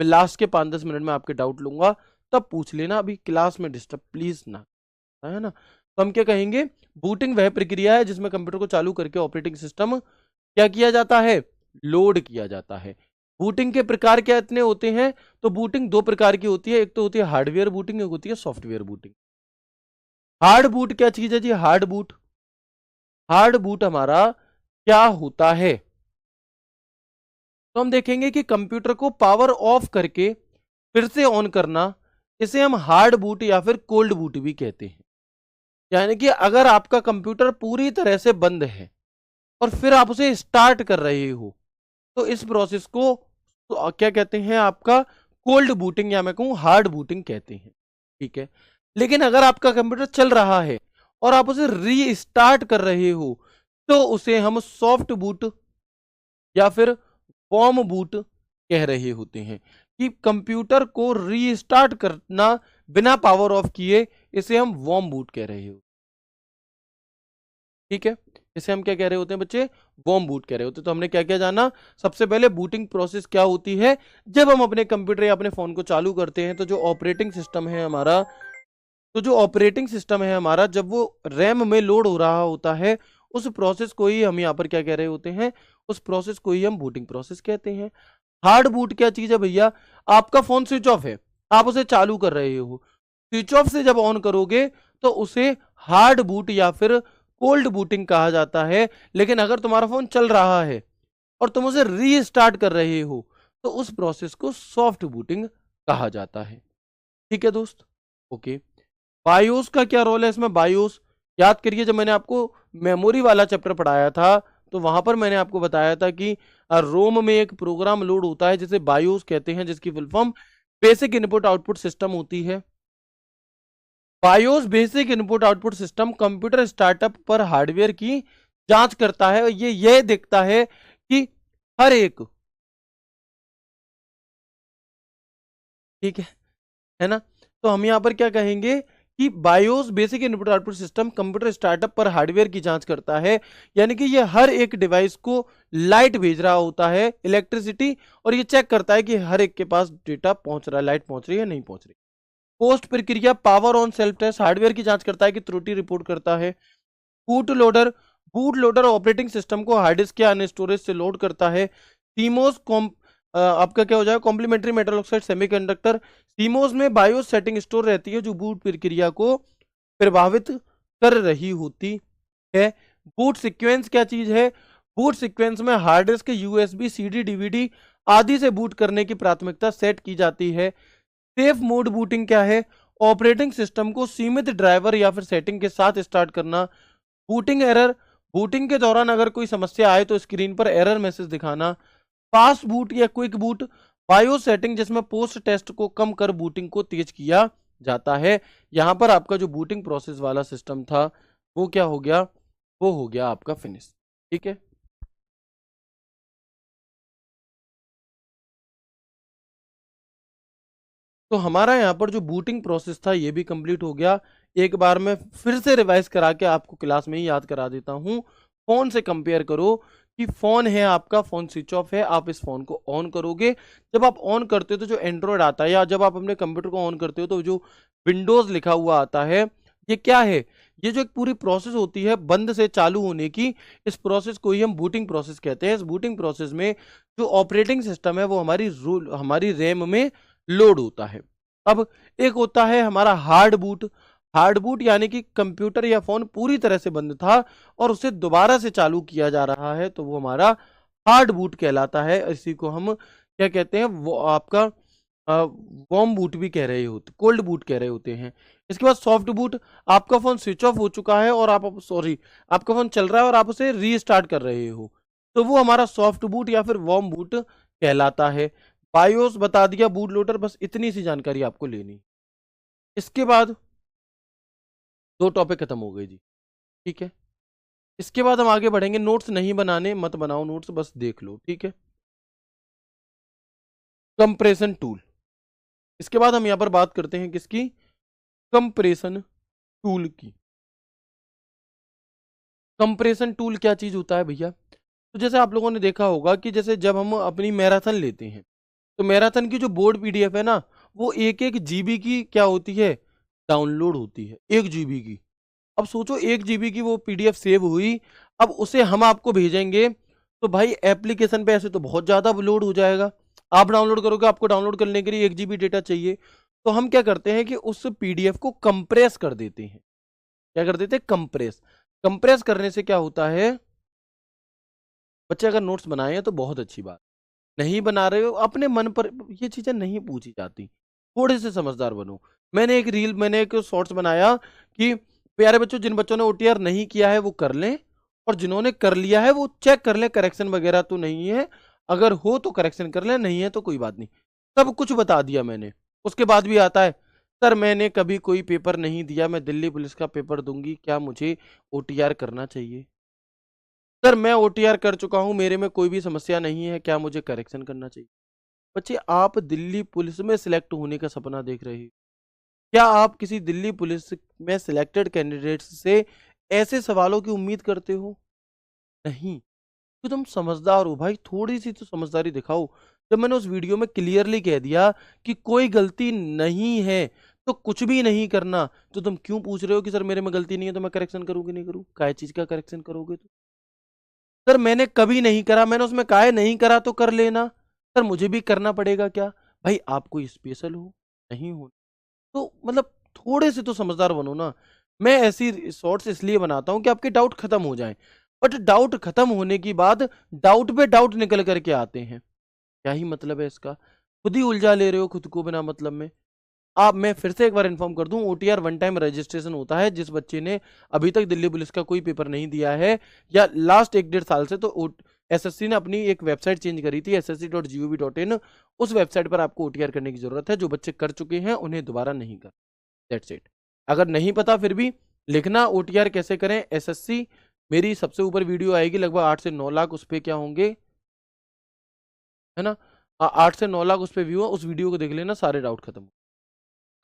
मैं लास्ट के 5-10 मिनट में आपके डाउट लूंगा, तब पूछ लेना, अभी क्लास में डिस्टर्ब प्लीज ना, है ना। तो हम क्या कहेंगे, बूटिंग वह प्रक्रिया है जिसमें कंप्यूटर को चालू करके ऑपरेटिंग सिस्टम क्या किया जाता है, लोड किया जाता है। बूटिंग के प्रकार क्या इतने होते हैं, तो बूटिंग दो प्रकार की होती है, एक तो होती है हार्डवेयर बूटिंग, एक होती है सॉफ्टवेयर बूटिंग। हार्ड बूट क्या चीज है जी, हार्ड बूट, हार्ड बूट हमारा क्या होता है, तो हम देखेंगे कि कंप्यूटर को पावर ऑफ करके फिर से ऑन करना, इसे हम हार्ड बूट या फिर कोल्ड बूट भी कहते हैं। यानी कि अगर आपका कंप्यूटर पूरी तरह से बंद है और फिर आप उसे स्टार्ट कर रहे हो, तो इस प्रोसेस को तो क्या कहते हैं, आपका कोल्ड बूटिंग या मैं कहूं हार्ड बूटिंग कहते हैं। ठीक है, लेकिन अगर आपका कंप्यूटर चल रहा है और आप उसे रीस्टार्ट कर रहे हो, तो उसे हम सॉफ्ट बूट या फिर वॉर्म बूट कह रहे होते हैं। कि कंप्यूटर को रीस्टार्ट करना बिना पावर ऑफ किए, इसे हम वॉर्म बूट कह रहे हो। ठीक है, इसे हम क्या कह रहे होते हैं बच्चे, वॉर्म बूट कह रहे होते हैं। तो हमने क्या क्या जाना, सबसे पहले बूटिंग प्रोसेस क्या होती है, जब हम अपने कंप्यूटर या अपने फोन को चालू करते हैं, तो जो ऑपरेटिंग सिस्टम है हमारा, तो जो ऑपरेटिंग सिस्टम है हमारा, जब वो रैम में लोड हो रहा होता है, उस प्रोसेस को ही हम यहाँ पर क्या कह रहे होते हैं, उस प्रोसेस को ही हम बूटिंग प्रोसेस कहते हैं। हार्ड बूट क्या चीज है भैया, आपका फोन स्विच ऑफ है, आप उसे चालू कर रहे हो, स्विच ऑफ से जब ऑन करोगे तो उसे हार्ड बूट या फिर कोल्ड बूटिंग कहा जाता है। लेकिन अगर तुम्हारा फोन चल रहा है और तुम उसे रीस्टार्ट कर रहे हो, तो उस प्रोसेस को सॉफ्ट बूटिंग कहा जाता है। ठीक है दोस्त, ओके। बायोस का क्या रोल है इसमें, बायोस याद करिए, जब मैंने आपको मेमोरी वाला चैप्टर पढ़ाया था, तो वहां पर मैंने आपको बताया था कि रोम में एक प्रोग्राम लोड होता है जिसे बायोस कहते हैं, जिसकी full form basic input output system होती है। BIOS basic input output system computer startup पर हार्डवेयर की जांच करता है, ये देखता है कि हर एक, ठीक है ना। तो हम यहां पर क्या कहेंगे कि BIOS basic input output system computer startup पर हार्डवेयर की जांच करता है, यानी कि ये हर एक डिवाइस को लाइट भेज रहा होता है, इलेक्ट्रिसिटी, और ये चेक करता है कि हर एक के पास डेटा पहुंच रहा है, लाइट पहुंच रही है नहीं पहुंच रही। पोस्ट प्रक्रिया power on self test, hardware की जांच करता है कि त्रुटि रिपोर्ट करता है। Boot loader, boot loader operating system को हार्ड डिस्क या अन्य स्टोरेज से लोड करता है। सीमोस आपका क्या हो जाएगा, complementary metal oxide semiconductor. CMOS में बायोस सेटिंग स्टोर रहती है जो बूट प्रक्रिया को प्रभावित कर रही होती है। बूट सीक्वेंस क्या चीज है, बूट सीक्वेंस में hard disk, USB, CD, DVD आदि से बूट करने की प्राथमिकता सेट की जाती है। सेफ मोड बूटिंग क्या है, ऑपरेटिंग सिस्टम को सीमित ड्राइवर या फिर सेटिंग के साथ स्टार्ट करना। बूटिंग एरर, बूटिंग के दौरान अगर कोई समस्या आए तो स्क्रीन पर एरर मैसेज दिखाना। फास्ट बूट या क्विक बूट, बायोस सेटिंग जिसमें पोस्ट टेस्ट को कम कर बूटिंग को तेज किया जाता है। यहां पर आपका जो बूटिंग प्रोसेस वाला सिस्टम था वो क्या हो गया, वो हो गया आपका फिनिश। ठीक है, तो हमारा यहाँ पर जो बूटिंग प्रोसेस था ये भी कंप्लीट हो गया। एक बार मैं फिर से रिवाइज करा के आपको क्लास में ही याद करा देता हूँ। फोन से कंपेयर करो कि फोन है आपका, फोन स्विच ऑफ है, आप इस फोन को ऑन करोगे, जब आप ऑन करते हो तो जो एंड्रॉयड आता है, या जब आप अपने कंप्यूटर को ऑन करते हो तो जो विंडोज लिखा हुआ आता है, ये क्या है, ये जो एक पूरी प्रोसेस होती है बंद से चालू होने की, इस प्रोसेस को ही हम बूटिंग प्रोसेस कहते हैं। इस बूटिंग प्रोसेस में जो ऑपरेटिंग सिस्टम है वो हमारी रैम में लोड होता है। अब एक होता है हमारा हार्ड बूट। हार्ड बूट यानी कि कंप्यूटर या फोन पूरी तरह से बंद था और उसे दोबारा से चालू किया जा रहा है, तो वो हमारा हार्ड बूट कहलाता है। इसी को हम क्या कहते हैं, वो आपका वार्म बूट भी कह रहे होते, कोल्ड बूट कह रहे होते हैं। इसके बाद सॉफ्ट बूट, आपका फोन स्विच ऑफ हो चुका है और आप सॉरी आपका फोन चल रहा है और आप उसे रीस्टार्ट कर रहे हो, तो वो हमारा सॉफ्ट बूट या फिर वार्म बूट कहलाता है। बायोस बता दिया, बूट लोडर, बस इतनी सी जानकारी आपको लेनी। इसके बाद दो टॉपिक खत्म हो गए जी, ठीक है। इसके बाद हम आगे बढ़ेंगे। नोट्स नहीं बनाने, मत बनाओ नोट्स, बस देख लो, ठीक है। कंप्रेशन टूल, इसके बाद हम यहां पर बात करते हैं किसकी, कंप्रेशन टूल की। कंप्रेशन टूल क्या चीज होता है भैया, तो जैसे आप लोगों ने देखा होगा कि जैसे जब हम अपनी मैराथन लेते हैं, तो मैराथन की जो बोर्ड पीडीएफ है ना, वो एक एक जीबी की क्या होती है, डाउनलोड होती है, 1 GB की। अब सोचो 1 GB की वो पीडीएफ सेव हुई, अब उसे हम आपको भेजेंगे, तो भाई एप्लीकेशन पे ऐसे तो बहुत ज्यादा लोड हो जाएगा। आप डाउनलोड करोगे, आपको डाउनलोड करने के लिए 1 GB डेटा चाहिए, तो हम क्या करते हैं कि उस पीडीएफ को कंप्रेस कर देते हैं। क्या कर देते हैं, कंप्रेस। कंप्रेस करने से क्या होता है, बच्चे अगर नोट्स बनाए हैं तो बहुत अच्छी बात, नहीं बना रहे हो अपने मन पर, ये चीजें नहीं पूछी जाती, थोड़े से समझदार बनो। मैंने एक शॉर्ट्स बनाया कि प्यारे बच्चों, जिन बच्चों ने ओटीआर नहीं किया है वो कर लें, और जिन्होंने कर लिया है वो चेक कर लें करेक्शन वगैरह तो नहीं है, अगर हो तो करेक्शन कर लें, नहीं है तो कोई बात नहीं। सब कुछ बता दिया मैंने। उसके बाद भी आता है, सर मैंने कभी कोई पेपर नहीं दिया, मैं दिल्ली पुलिस का पेपर दूंगी, क्या मुझे ओटीआर करना चाहिए? सर मैं ओटीआर कर चुका हूं, मेरे में कोई भी समस्या नहीं है, क्या मुझे करेक्शन करना चाहिए? बच्चे, आप दिल्ली पुलिस में सिलेक्ट होने का सपना देख रहे हैं, क्या आप किसी दिल्ली पुलिस में सिलेक्टेड कैंडिडेट्स से ऐसे सवालों की उम्मीद करते हो? नहीं। तो तुम समझदार हो भाई, थोड़ी सी तो समझदारी दिखाओ। जब मैंने उस वीडियो में क्लियरली कह दिया कि कोई गलती नहीं है तो कुछ भी नहीं करना, तो तुम क्यों पूछ रहे हो कि सर मेरे में गलती नहीं है तो मैं करेक्शन करूँ कि नहीं करूँ? काय चीज का करेक्शन करोगे? तो सर मैंने कभी नहीं करा, मैंने उसमें कहा है नहीं करा तो कर लेना, सर मुझे भी करना पड़ेगा क्या? भाई आप कोई स्पेशल हो? नहीं हो, तो मतलब थोड़े से तो समझदार बनो ना। मैं ऐसी शॉर्ट्स इसलिए बनाता हूं कि आपके डाउट खत्म हो जाएं, बट डाउट खत्म होने की बाद डाउट पे डाउट निकल करके आते हैं, क्या ही मतलब है इसका? खुद ही उलझा ले रहे हो खुद को बिना मतलब में। आप, मैं फिर से एक बार इन्फॉर्म कर दूं, ओटीआर वन टाइम रजिस्ट्रेशन होता है। जिस बच्चे ने अभी तक दिल्ली पुलिस का कोई पेपर नहीं दिया है या लास्ट 1 डेढ़ साल से, तो एसएससी ने अपनी एक वेबसाइट चेंज करी थी, ssc.gov.in। उस वेबसाइट पर आपको ओटीआर करने की जरूरत है। जो बच्चे कर चुके हैं उन्हें दोबारा नहीं कर, दैट्स इट। अगर नहीं पता फिर भी लिखना ओटीआर कैसे करें, एसएससी, मेरी सबसे ऊपर वीडियो आएगी, लगभग 8 से 9 लाख उस पर क्या होंगे, है ना, 8 से 9 लाख उस पर व्यू है, उस वीडियो को देख लेना, सारे डाउट खत्म।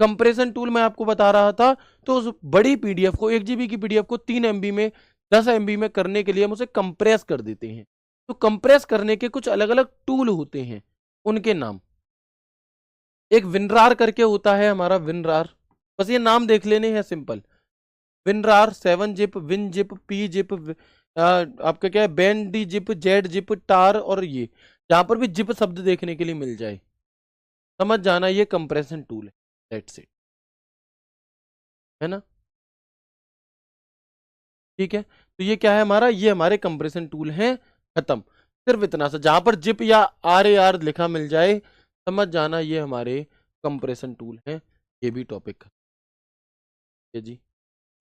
कंप्रेशन टूल मैं आपको बता रहा था, तो उस बड़ी पीडीएफ को, 1 GB की पीडीएफ को 3 MB में, 10 MB में करने के लिए हम उसे कंप्रेस कर देते हैं। तो कंप्रेस करने के कुछ अलग अलग टूल होते हैं, उनके नाम, एक विनरार करके होता है हमारा, विनरार, बस ये नाम देख लेने हैं simple. WinRAR, 7 zip, WinZip, PeaZip, आपका क्या है, Bandizip, Z zip, tar, और ये जहां पर भी जिप शब्द देखने के लिए मिल जाए, समझ जाना ये कंप्रेशन टूल है, दैट्स इट, है ना, ठीक है। तो ये क्या है हमारा, ये हमारे कंप्रेशन टूल हैं, खत्म। सिर्फ इतना सा, जहां पर जिप या RAR लिखा मिल जाए, समझ जाना ये हमारे कंप्रेशन टूल हैं। ये भी टॉपिक है जी।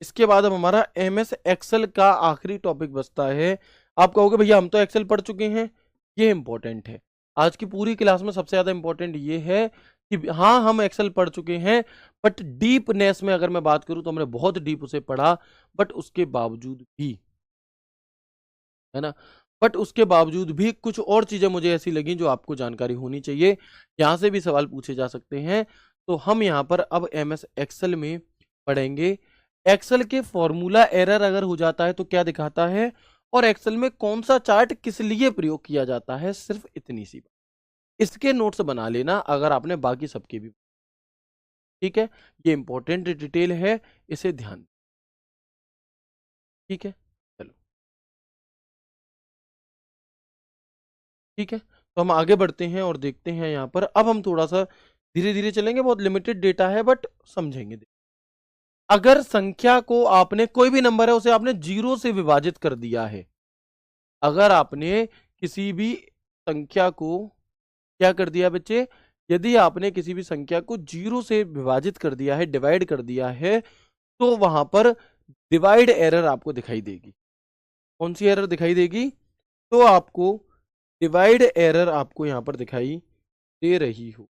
इसके बाद अब हमारा MS एक्सेल का आखिरी टॉपिक बचता है। आप कहोगे भैया हम तो एक्सेल पढ़ चुके हैं, ये इंपॉर्टेंट है। आज की पूरी क्लास में सबसे ज्यादा इंपॉर्टेंट ये है कि हाँ हम एक्सेल पढ़ चुके हैं, बट डीपनेस में अगर मैं बात करूं तो हमने बहुत डीप उसे पढ़ा, बट उसके बावजूद भी, है ना, बट उसके बावजूद भी कुछ और चीजें मुझे ऐसी लगी जो आपको जानकारी होनी चाहिए, यहाँ से भी सवाल पूछे जा सकते हैं। तो हम यहाँ पर अब MS एक्सेल में पढ़ेंगे, एक्सेल के फॉर्मूला एरर अगर हो जाता है तो क्या दिखाता है, और एक्सेल में कौन सा चार्ट किस लिए प्रयोग किया जाता है, सिर्फ इतनी सी बात। इसके नोट्स बना लेना अगर आपने बाकी सबके भी, ठीक है, ये इंपॉर्टेंट डिटेल है, इसे ध्यान, ठीक है, चलो, ठीक है। तो हम आगे बढ़ते हैं और देखते हैं यहाँ पर, अब हम थोड़ा सा धीरे धीरे चलेंगे, बहुत लिमिटेड डेटा है बट समझेंगे। अगर संख्या को आपने, कोई भी नंबर है उसे आपने 0 से विभाजित कर दिया है, अगर आपने किसी भी संख्या को क्या कर दिया बच्चे, यदि आपने किसी भी संख्या को 0 से विभाजित कर दिया है, डिवाइड कर दिया है, तो वहां पर डिवाइड एरर आपको दिखाई देगी। कौन सी एरर दिखाई देगी? तो आपको डिवाइड एरर आपको यहां पर दिखाई दे रही हो।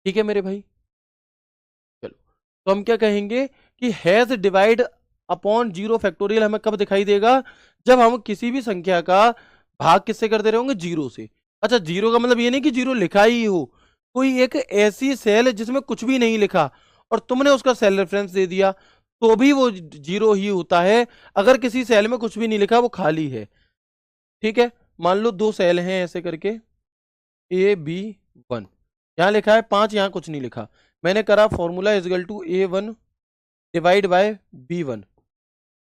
ठीक है मेरे भाई, चलो तो हम क्या कहेंगे कि हैज डिवाइड अपॉन 0 फैक्टोरियल हमें कब दिखाई देगा? जब हम किसी भी संख्या का भाग किससे कर दे रहे होंगे? 0 से। अच्छा, 0 का मतलब ये नहीं कि 0 लिखा ही हो, कोई एक ऐसी सेल जिसमें कुछ भी नहीं लिखा और तुमने उसका सेल रेफरेंस दे दिया तो भी वो 0 ही होता है। अगर किसी सेल में कुछ भी नहीं लिखा, वो खाली है, ठीक है। मान लो 2 सेल हैं ऐसे करके AB1, यहां लिखा है 5, यहां कुछ नहीं लिखा, मैंने करा formula equal to A1 divide by B1,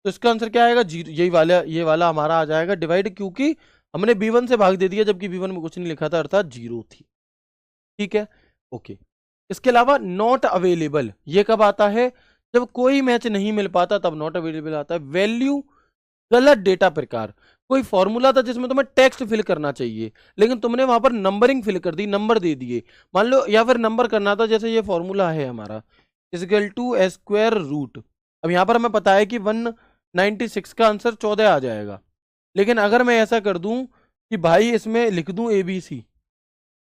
तो इसका आंसर क्या आएगा? 0। ये वाला हमारा आ जाएगा डिवाइड, क्योंकि हमने B1 से भाग दे दिया जबकि B1 में कुछ नहीं लिखा था, अर्थात 0 थी। ठीक है, ओके। इसके अलावा नॉट अवेलेबल, ये कब आता है? जब कोई मैच नहीं मिल पाता तब नॉट अवेलेबल आता है। वैल्यू गलत डेटा प्रकार, कोई फॉर्मूला था जिसमें तुम्हें टेक्स्ट फिल करना चाहिए लेकिन तुमने वहां पर नंबरिंग फिल कर दी, नंबर दे दिए मान लो, या फिर नंबर करना था, जैसे ये फॉर्मूला है हमारा equal to A square root. अब यहां पर हमें पता है कि 196 का आंसर 14 आ जाएगा, लेकिन अगर मैं ऐसा कर दूं कि भाई इसमें लिख दूं ABC,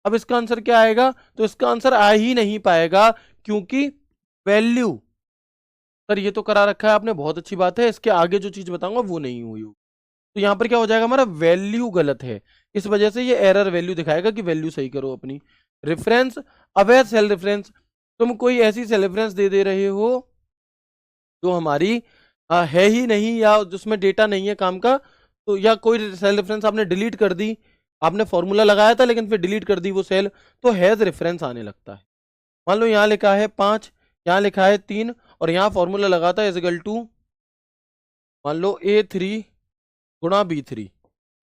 अब इसका आंसर क्या आएगा? तो इसका आंसर आ ही नहीं पाएगा, क्योंकि वैल्यू, सर ये तो करा रखा है आपने, बहुत अच्छी बात है, इसके आगे जो चीज बताऊंगा वो नहीं हुई। तो यहां पर क्या हो जाएगा? हमारा वैल्यू गलत है, इस वजह से ये एरर वैल्यू दिखाएगा कि वैल्यू सही करो अपनी। रेफरेंस, अवैध सेल रेफरेंस, तुम कोई ऐसी सेल रेफरेंस दे रहे हो जो हमारी है ही नहीं, या जिसमें डेटा नहीं है काम का, तो या कोई सेल रेफरेंस आपने डिलीट कर दी, आपने फॉर्मूला लगाया था लेकिन फिर डिलीट कर दी वो सेल, तो हैज रेफरेंस आने लगता है। मान लो यहाँ लिखा है 5, यहाँ लिखा है 3 और यहाँ फॉर्मूला लगाता है इक्वल टू मान लो A3 गुणा B3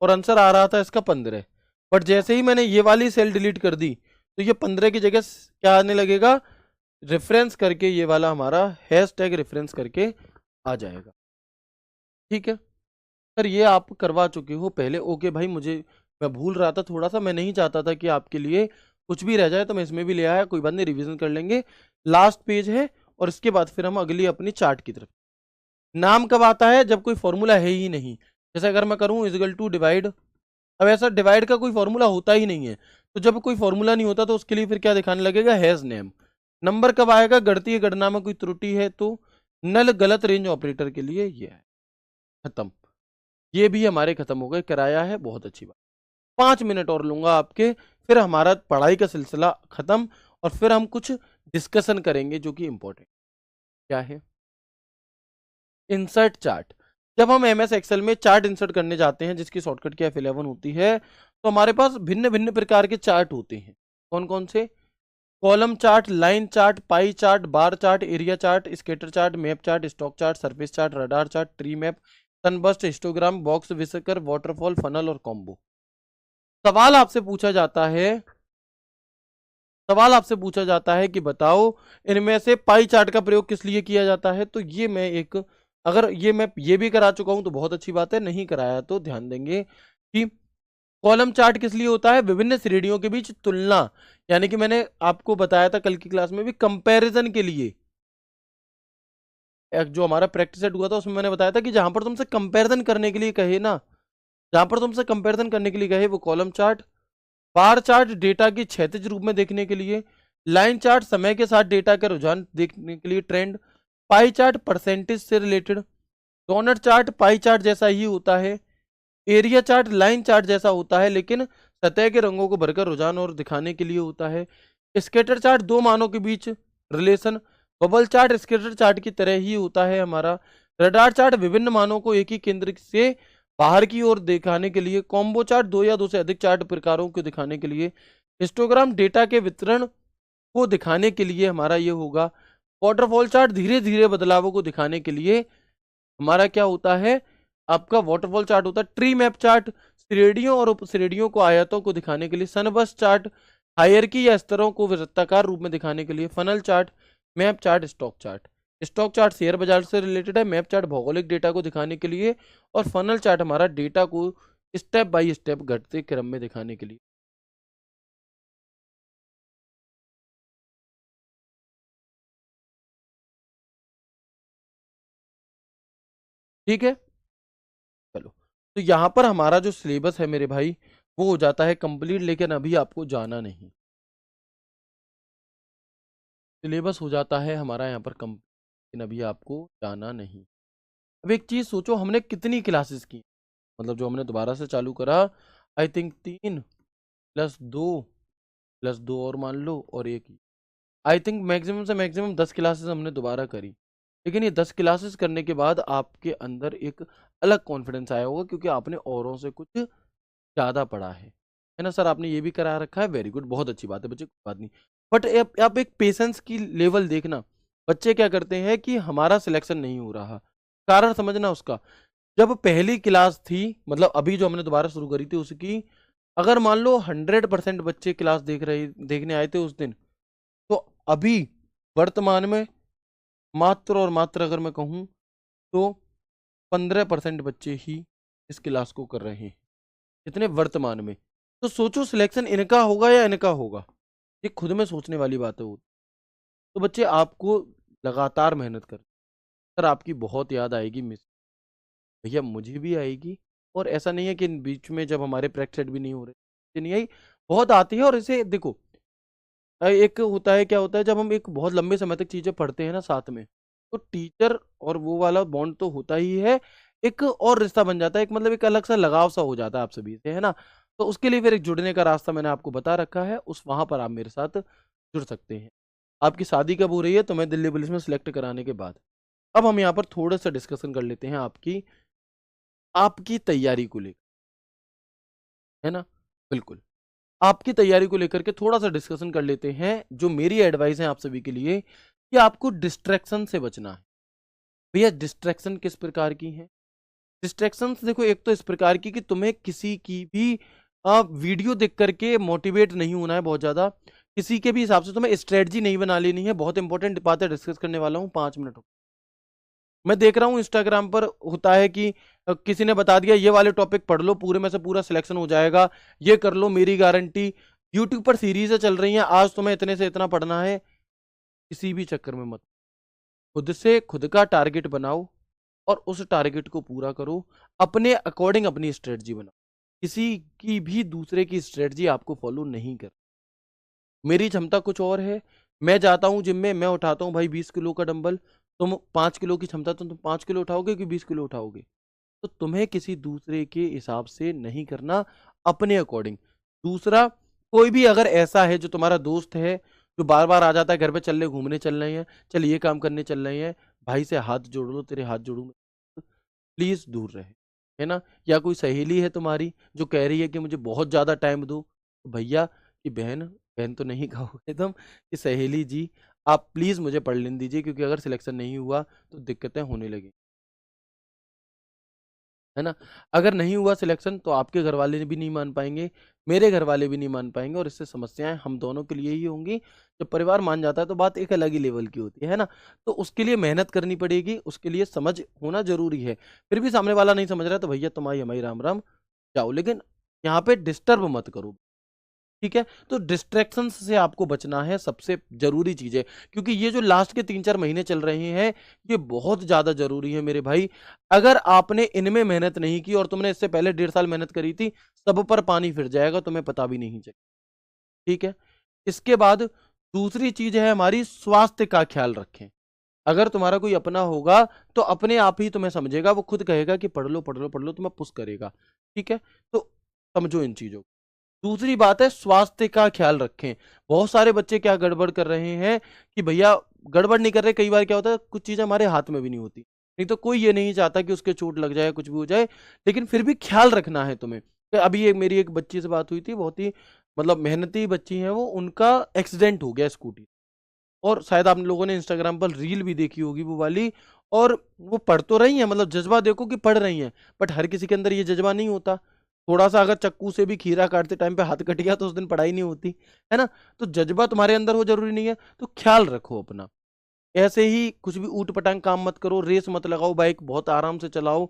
और आंसर आ रहा था इसका 15, बट जैसे ही मैंने ये वाली सेल डिलीट कर दी तो ये 15 की जगह क्या आने लगेगा? रेफरेंस करके, ये वाला हमारा हैश टैग रेफरेंस करके आ जाएगा। ठीक है सर, ये आप करवा चुके हो पहले, ओके भाई, मैं भूल रहा था थोड़ा सा, मैं नहीं चाहता था कि आपके लिए कुछ भी रह जाए, तो मैं इसमें भी ले आया, कोई बात नहीं, रिवीजन कर लेंगे। लास्ट पेज है और इसके बाद फिर हम अगली अपनी चार्ट की तरफ। नाम कब आता है? जब कोई फॉर्मूला है ही नहीं, जैसे अगर मैं करूं इक्वल टू डिवाइड, अब ऐसा डिवाइड का कोई फॉर्मूला होता ही नहीं है, तो जब कोई फॉर्मूला नहीं होता तो उसके लिए फिर क्या दिखाने लगेगा? Has name. नंबर कब आएगा? गणतीय गणना में कोई त्रुटि है तो। नल गलत रेंज ऑपरेटर के लिए ये है। खत्म, ये भी हमारे खत्म हो गए, कराया है, बहुत अच्छी बात। 5 मिनट और लूंगा आपके, फिर हमारा पढ़ाई का सिलसिला खत्म और फिर हम कुछ डिस्कशन करेंगे जो कि इंपॉर्टेंट क्या है। इंसर्ट चार्ट, जब हम MS एक्सेल में चार्ट इंसर्ट करने जाते हैं जिसकी शॉर्टकट की F11 होती है, तो हमारे पास भिन्न भिन्न प्रकार के चार्ट होते हैं। कौन कौन से? Column chart, line chart, pie chart, bar chart, area chart, scatter chart, map chart, stock chart, surface chart, radar chart, tree map, sunburst, histogram, box whisker, waterfall, funnel और कॉम्बो। सवाल आपसे पूछा जाता है, कि बताओ इनमें से पाई चार्ट का प्रयोग किस लिए किया जाता है? तो ये मैं एक, अगर मैं ये भी करा चुका हूं तो बहुत अच्छी बात है, नहीं कराया तो ध्यान देंगे कि कॉलम चार्ट किस लिए होता है? विभिन्न श्रेणियों के बीच तुलना, यानी कि मैंने आपको बताया था कल की क्लास में भी, कंपैरिजन के लिए। जो हमारा प्रैक्टिस सेट हुआ था उसमें मैंने बताया था कि जहां पर तुमसे कंपैरिजन करने के लिए कहे ना, जहां पर तुमसे कंपैरिजन करने के लिए कहे वो column chart, bar chart data की क्षैतिज रूप में देखने के लिए, लाइन चार्ट समय के साथ डेटा का रुझान देखने के लिए, ट्रेंड, पाई चार्ट परसेंटेज से related, doughnut chart pie chart जैसा ही होता है, एरिया चार्ट लाइन चार्ट जैसा होता है लेकिन सतह के रंगों को भरकर रुझान और दिखाने के लिए होता है, स्केटर चार्ट दो मानों के बीच relation, bubble chart scatter chart की तरह ही होता है हमारा, रडार चार्ट विभिन्न मानों को एक ही केंद्र से बाहर की ओर दिखाने के लिए, कॉम्बो चार्ट दो या दो से अधिक चार्ट प्रकारों को दिखाने के लिए, हिस्टोग्राम डेटा के वितरण को दिखाने के लिए हमारा ये होगा, वाटरफॉल चार्ट धीरे धीरे बदलावों को दिखाने के लिए हमारा क्या होता है? आपका वाटरफॉल चार्ट होता है, ट्री मैप चार्ट श्रेणियों और उप श्रेणियों को आयतों को दिखाने के लिए, सनबस चार्ट हायरकी या स्तरों को वृत्ताकार रूप में दिखाने के लिए, funnel chart, map chart, stock chart. Stock chart share बाजार से रिलेटेड है, मैप चार्ट भौगोलिक डेटा को दिखाने के लिए, और फनल चार्ट हमारा डेटा को स्टेप बाय स्टेप घटते क्रम में दिखाने के लिए। ठीक है, चलो। तो यहाँ पर हमारा जो सिलेबस है मेरे भाई वो हो जाता है कंप्लीट, लेकिन अभी आपको जाना नहीं। सिलेबस हो जाता है हमारा यहाँ पर कंप्लीट, लेकिन अभी आपको जाना नहीं। अब एक चीज सोचो, हमने कितनी क्लासेस की, मतलब जो हमने दोबारा से चालू करा, आई थिंक 3 + 2 और मान लो और एक ही, आई थिंक मैक्सिमम से मैक्सिमम 10 क्लासेस हमने दोबारा करी। लेकिन ये 10 क्लासेस करने के बाद आपके अंदर एक अलग कॉन्फिडेंस आया होगा, क्योंकि आपने औरों से कुछ ज़्यादा पढ़ा है ना सर? आपने ये भी करा रखा है, वेरी गुड, बहुत अच्छी बात है बच्चे, कोई बात नहीं। बट आप एक पेशेंस की लेवल देखना, बच्चे क्या करते हैं कि हमारा सिलेक्शन नहीं हो रहा, कारण समझना उसका। जब पहली क्लास थी, मतलब अभी जो हमने दोबारा शुरू करी थी उसकी, अगर मान लो 100% बच्चे क्लास देखने आए थे उस दिन, तो अभी वर्तमान में मात्र और मात्र अगर मैं कहूँ तो 15% बच्चे ही इस क्लास को कर रहे हैं, इतने वर्तमान में। तो सोचो सिलेक्शन इनका होगा या इनका होगा, ये खुद में सोचने वाली बात है वो। तो बच्चे आपको लगातार मेहनत कर, सर आपकी बहुत याद आएगी मिस, भैया मुझे भी आएगी। और ऐसा नहीं है कि इन बीच में जब हमारे प्रैक्टिस भी नहीं हो रहे, ये नहीं आई, बहुत आती है। और इसे देखो, एक होता है, क्या होता है, जब हम एक बहुत लंबे समय तक चीजें पढ़ते हैं ना साथ में, तो टीचर और वो वाला बॉन्ड तो होता ही है, एक और रिश्ता बन जाता है, एक मतलब एक अलग सा लगाव सा हो जाता है आप सभी से, है ना? तो उसके लिए फिर एक जुड़ने का रास्ता मैंने आपको बता रखा है, उस वहां पर आप मेरे साथ जुड़ सकते हैं। आपकी शादी कब हो रही है? तो मैं दिल्ली पुलिस में सिलेक्ट कराने के बाद। अब हम यहाँ पर थोड़ा सा डिस्कशन कर लेते हैं आपकी आपकी तैयारी को लेकर, है ना? बिल्कुल, आपकी तैयारी को लेकर के थोड़ा सा डिस्कशन कर लेते हैं। जो मेरी एडवाइस है आप सभी के लिए, कि आपको डिस्ट्रैक्शन से बचना है। भैया डिस्ट्रैक्शन किस प्रकार की है? डिस्ट्रैक्शंस देखो, एक तो इस प्रकार की कि तुम्हें किसी की भी वीडियो देख करके मोटिवेट नहीं होना है बहुत ज्यादा, किसी के भी हिसाब से तुम्हें स्ट्रेटजी नहीं बना लेनी है। बहुत इंपॉर्टेंट बात है, डिस्कस करने वाला हूँ, 5 मिनट। मैं देख रहा हूँ इंस्टाग्राम पर होता है कि किसी ने बता दिया ये वाले टॉपिक पढ़ लो, पूरे में से पूरा सिलेक्शन हो जाएगा, ये कर लो मेरी गारंटी। यूट्यूब पर सीरीजें चल रही हैं, आज तुम्हें इतने से इतना पढ़ना है, किसी भी चक्कर में मत। खुद से खुद का टारगेट बनाओ और उस टारगेट को पूरा करो, अपने अकॉर्डिंग अपनी स्ट्रेटजी बनाओ। किसी की भी दूसरे की स्ट्रेटजी आपको फॉलो नहीं कर। मेरी क्षमता कुछ और है, मैं जाता हूँ जिम में, मैं उठाता हूँ भाई 20 किलो का डंबल, तुम 5 किलो की क्षमता, तो तुम 5 किलो उठाओगे कि 20 किलो उठाओगे? तो तुम्हें किसी दूसरे के हिसाब से नहीं करना, अपने अकॉर्डिंग। दूसरा, कोई भी अगर ऐसा है जो तुम्हारा दोस्त है, जो बार बार आ जाता है घर पे, चल ले घूमने चल रहे हैं, चल ये काम करने चल रहे हैं, भाई से हाथ जोड़ लो, तेरे हाथ जोड़ू, प्लीज दूर रहे, है ना? या कोई सहेली है तुम्हारी जो कह रही है कि मुझे बहुत ज्यादा टाइम दो, तो भैया कि बहन, बहन तो नहीं कहोगे तुम, कि सहेली जी आप प्लीज मुझे पढ़ लेने दीजिए, क्योंकि अगर सिलेक्शन नहीं हुआ तो दिक्कतें होने लगी, है ना? अगर नहीं हुआ सिलेक्शन तो आपके घर वाले भी नहीं मान पाएंगे, मेरे घर वाले भी नहीं मान पाएंगे, और इससे समस्याएं हम दोनों के लिए ही होंगी। जब परिवार मान जाता है तो बात एक अलग ही लेवल की होती है ना? तो उसके लिए मेहनत करनी पड़ेगी, उसके लिए समझ होना जरूरी है। फिर भी सामने वाला नहीं समझ रहा, तो भैया तुम्हारी हमारी राम राम, जाओ, लेकिन यहाँ पे डिस्टर्ब मत करो। ठीक है, तो डिस्ट्रैक्शन से आपको बचना है, सबसे जरूरी चीज है, क्योंकि ये जो लास्ट के 3-4 महीने चल रहे हैं, ये बहुत ज्यादा जरूरी है मेरे भाई। अगर आपने इनमें मेहनत नहीं की और तुमने इससे पहले 1.5 साल मेहनत करी थी, सब पर पानी फिर जाएगा, तुम्हें पता भी नहीं चलेगा। ठीक है, इसके बाद दूसरी चीज है हमारी, स्वास्थ्य का ख्याल रखें। अगर तुम्हारा कोई अपना होगा तो अपने आप ही तुम्हें समझेगा, वो खुद कहेगा कि पढ़ लो पढ़ लो पढ़ लो, तुम्हें पुश करेगा। ठीक है, तो समझो इन चीजों को। दूसरी बात है, स्वास्थ्य का ख्याल रखें। बहुत सारे बच्चे क्या गड़बड़ कर रहे हैं कि भैया, गड़बड़ नहीं कर रहे, कई बार क्या होता है कुछ चीजें हमारे हाथ में भी नहीं होती, नहीं तो कोई ये नहीं चाहता कि उसके चोट लग जाए, कुछ भी हो जाए, लेकिन फिर भी ख्याल रखना है तुम्हें। तो अभी एक मेरी एक बच्ची से बात हुई थी, बहुत ही मतलब मेहनती बच्ची है वो, उनका एक्सीडेंट हो गया स्कूटी, और शायद आप लोगों ने इंस्टाग्राम पर रील भी देखी होगी वो वाली, और वो पढ़ तो रही हैं, मतलब जज्बा देखो कि पढ़ रही हैं, बट हर किसी के अंदर ये जज्बा नहीं होता। थोड़ा सा अगर चक्कू से भी खीरा काटते टाइम पे हाथ कट गया तो उस दिन पढ़ाई नहीं होती, है ना। तो जज्बा तुम्हारे अंदर हो जरूरी नहीं है, तो ख्याल रखो अपना। ऐसे ही कुछ भी ऊट पटांग काम मत करो, रेस मत लगाओ, बाइक बहुत आराम से चलाओ,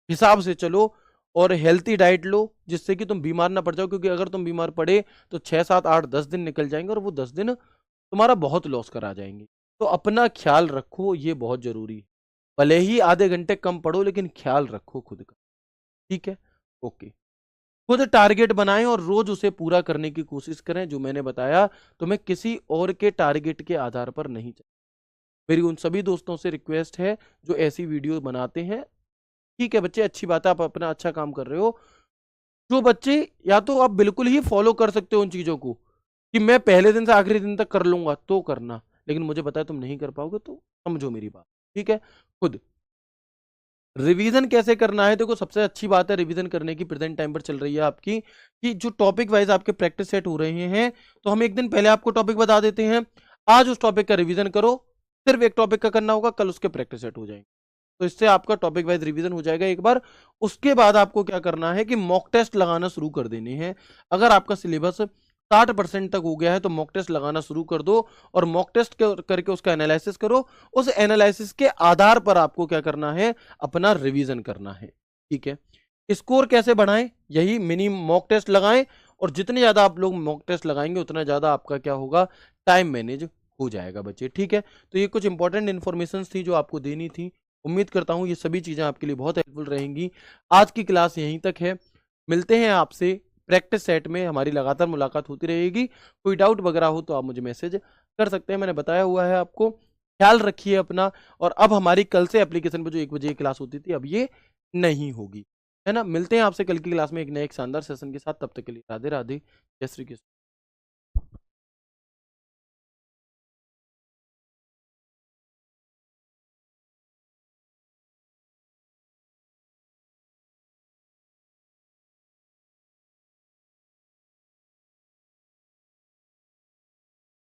हिसाब से चलो, और हेल्थी डाइट लो जिससे कि तुम बीमार ना पड़ जाओ, क्योंकि अगर तुम बीमार पड़े तो 6 7 8 10 दिन निकल जाएंगे और वो 10 दिन तुम्हारा बहुत लॉस करा जाएंगे। तो अपना ख्याल रखो, ये बहुत जरूरी है। भले ही आधे घंटे कम पढ़ो लेकिन ख्याल रखो खुद का, ठीक है। ओके। खुद टारगेट बनाएं और रोज उसे पूरा करने की कोशिश करें। जो मैंने बताया, तुम्हें किसी और के टारगेट के आधार पर नहीं चाहिए। मेरी उन सभी दोस्तों से रिक्वेस्ट है जो ऐसी वीडियो बनाते हैं, ठीक है बच्चे, अच्छी बात है, आप अपना अच्छा काम कर रहे हो। जो बच्चे, या तो आप बिल्कुल ही फॉलो कर सकते हो उन चीजों को कि मैं पहले दिन से आखिरी दिन तक कर लूंगा, तो करना, लेकिन मुझे पता है तुम नहीं कर पाओगे, तो समझो मेरी बात, ठीक है। खुद रिवीजन कैसे करना है, देखो सबसे अच्छी बात है रिवीजन करने की, प्रेजेंट टाइम पर चल रही है आपकी, कि जो टॉपिक वाइज आपके प्रैक्टिस सेट हो रहे हैं, तो हम एक दिन पहले आपको टॉपिक बता देते हैं, आज उस टॉपिक का रिवीजन करो, सिर्फ एक टॉपिक का करना होगा, कल उसके प्रैक्टिस सेट हो जाएंगे। तो इससे आपका टॉपिक वाइज रिवीजन हो जाएगा एक बार। उसके बाद आपको क्या करना है कि मॉक टेस्ट लगाना शुरू कर देने हैं। अगर आपका सिलेबस 60% तक हो गया है तो मॉक टेस्ट लगाना शुरू कर दो, और मॉक टेस्ट करके उसका एनालिसिस करो। उस एनालिसिस के आधार पर आपको क्या करना है, अपना रिवीजन करना है, ठीक है। स्कोर कैसे बढ़ाएं, यही मिनी मॉक टेस्ट लगाएं, और जितने ज्यादा आप लोग मॉक टेस्ट लगाएंगे उतना ज्यादा आपका क्या होगा, टाइम मैनेज हो जाएगा बच्चे, ठीक है। तो ये कुछ इंपॉर्टेंट इन्फॉर्मेशन थी जो आपको देनी थी। उम्मीद करता हूँ ये सभी चीजें आपके लिए बहुत हेल्पफुल रहेंगी। आज की क्लास यहीं तक है, मिलते हैं आपसे प्रैक्टिस सेट में, हमारी लगातार मुलाकात होती रहेगी। कोई डाउट वगैरह हो तो आप मुझे मैसेज कर सकते हैं, मैंने बताया हुआ है आपको। ख्याल रखिए अपना। और अब हमारी कल से एप्लीकेशन पर जो 1 बजे क्लास होती थी, अब ये नहीं होगी, है ना। मिलते हैं आपसे कल की क्लास में एक नए एक शानदार सेशन के साथ। तब तक के लिए राधे राधे, जय श्री कृष्ण।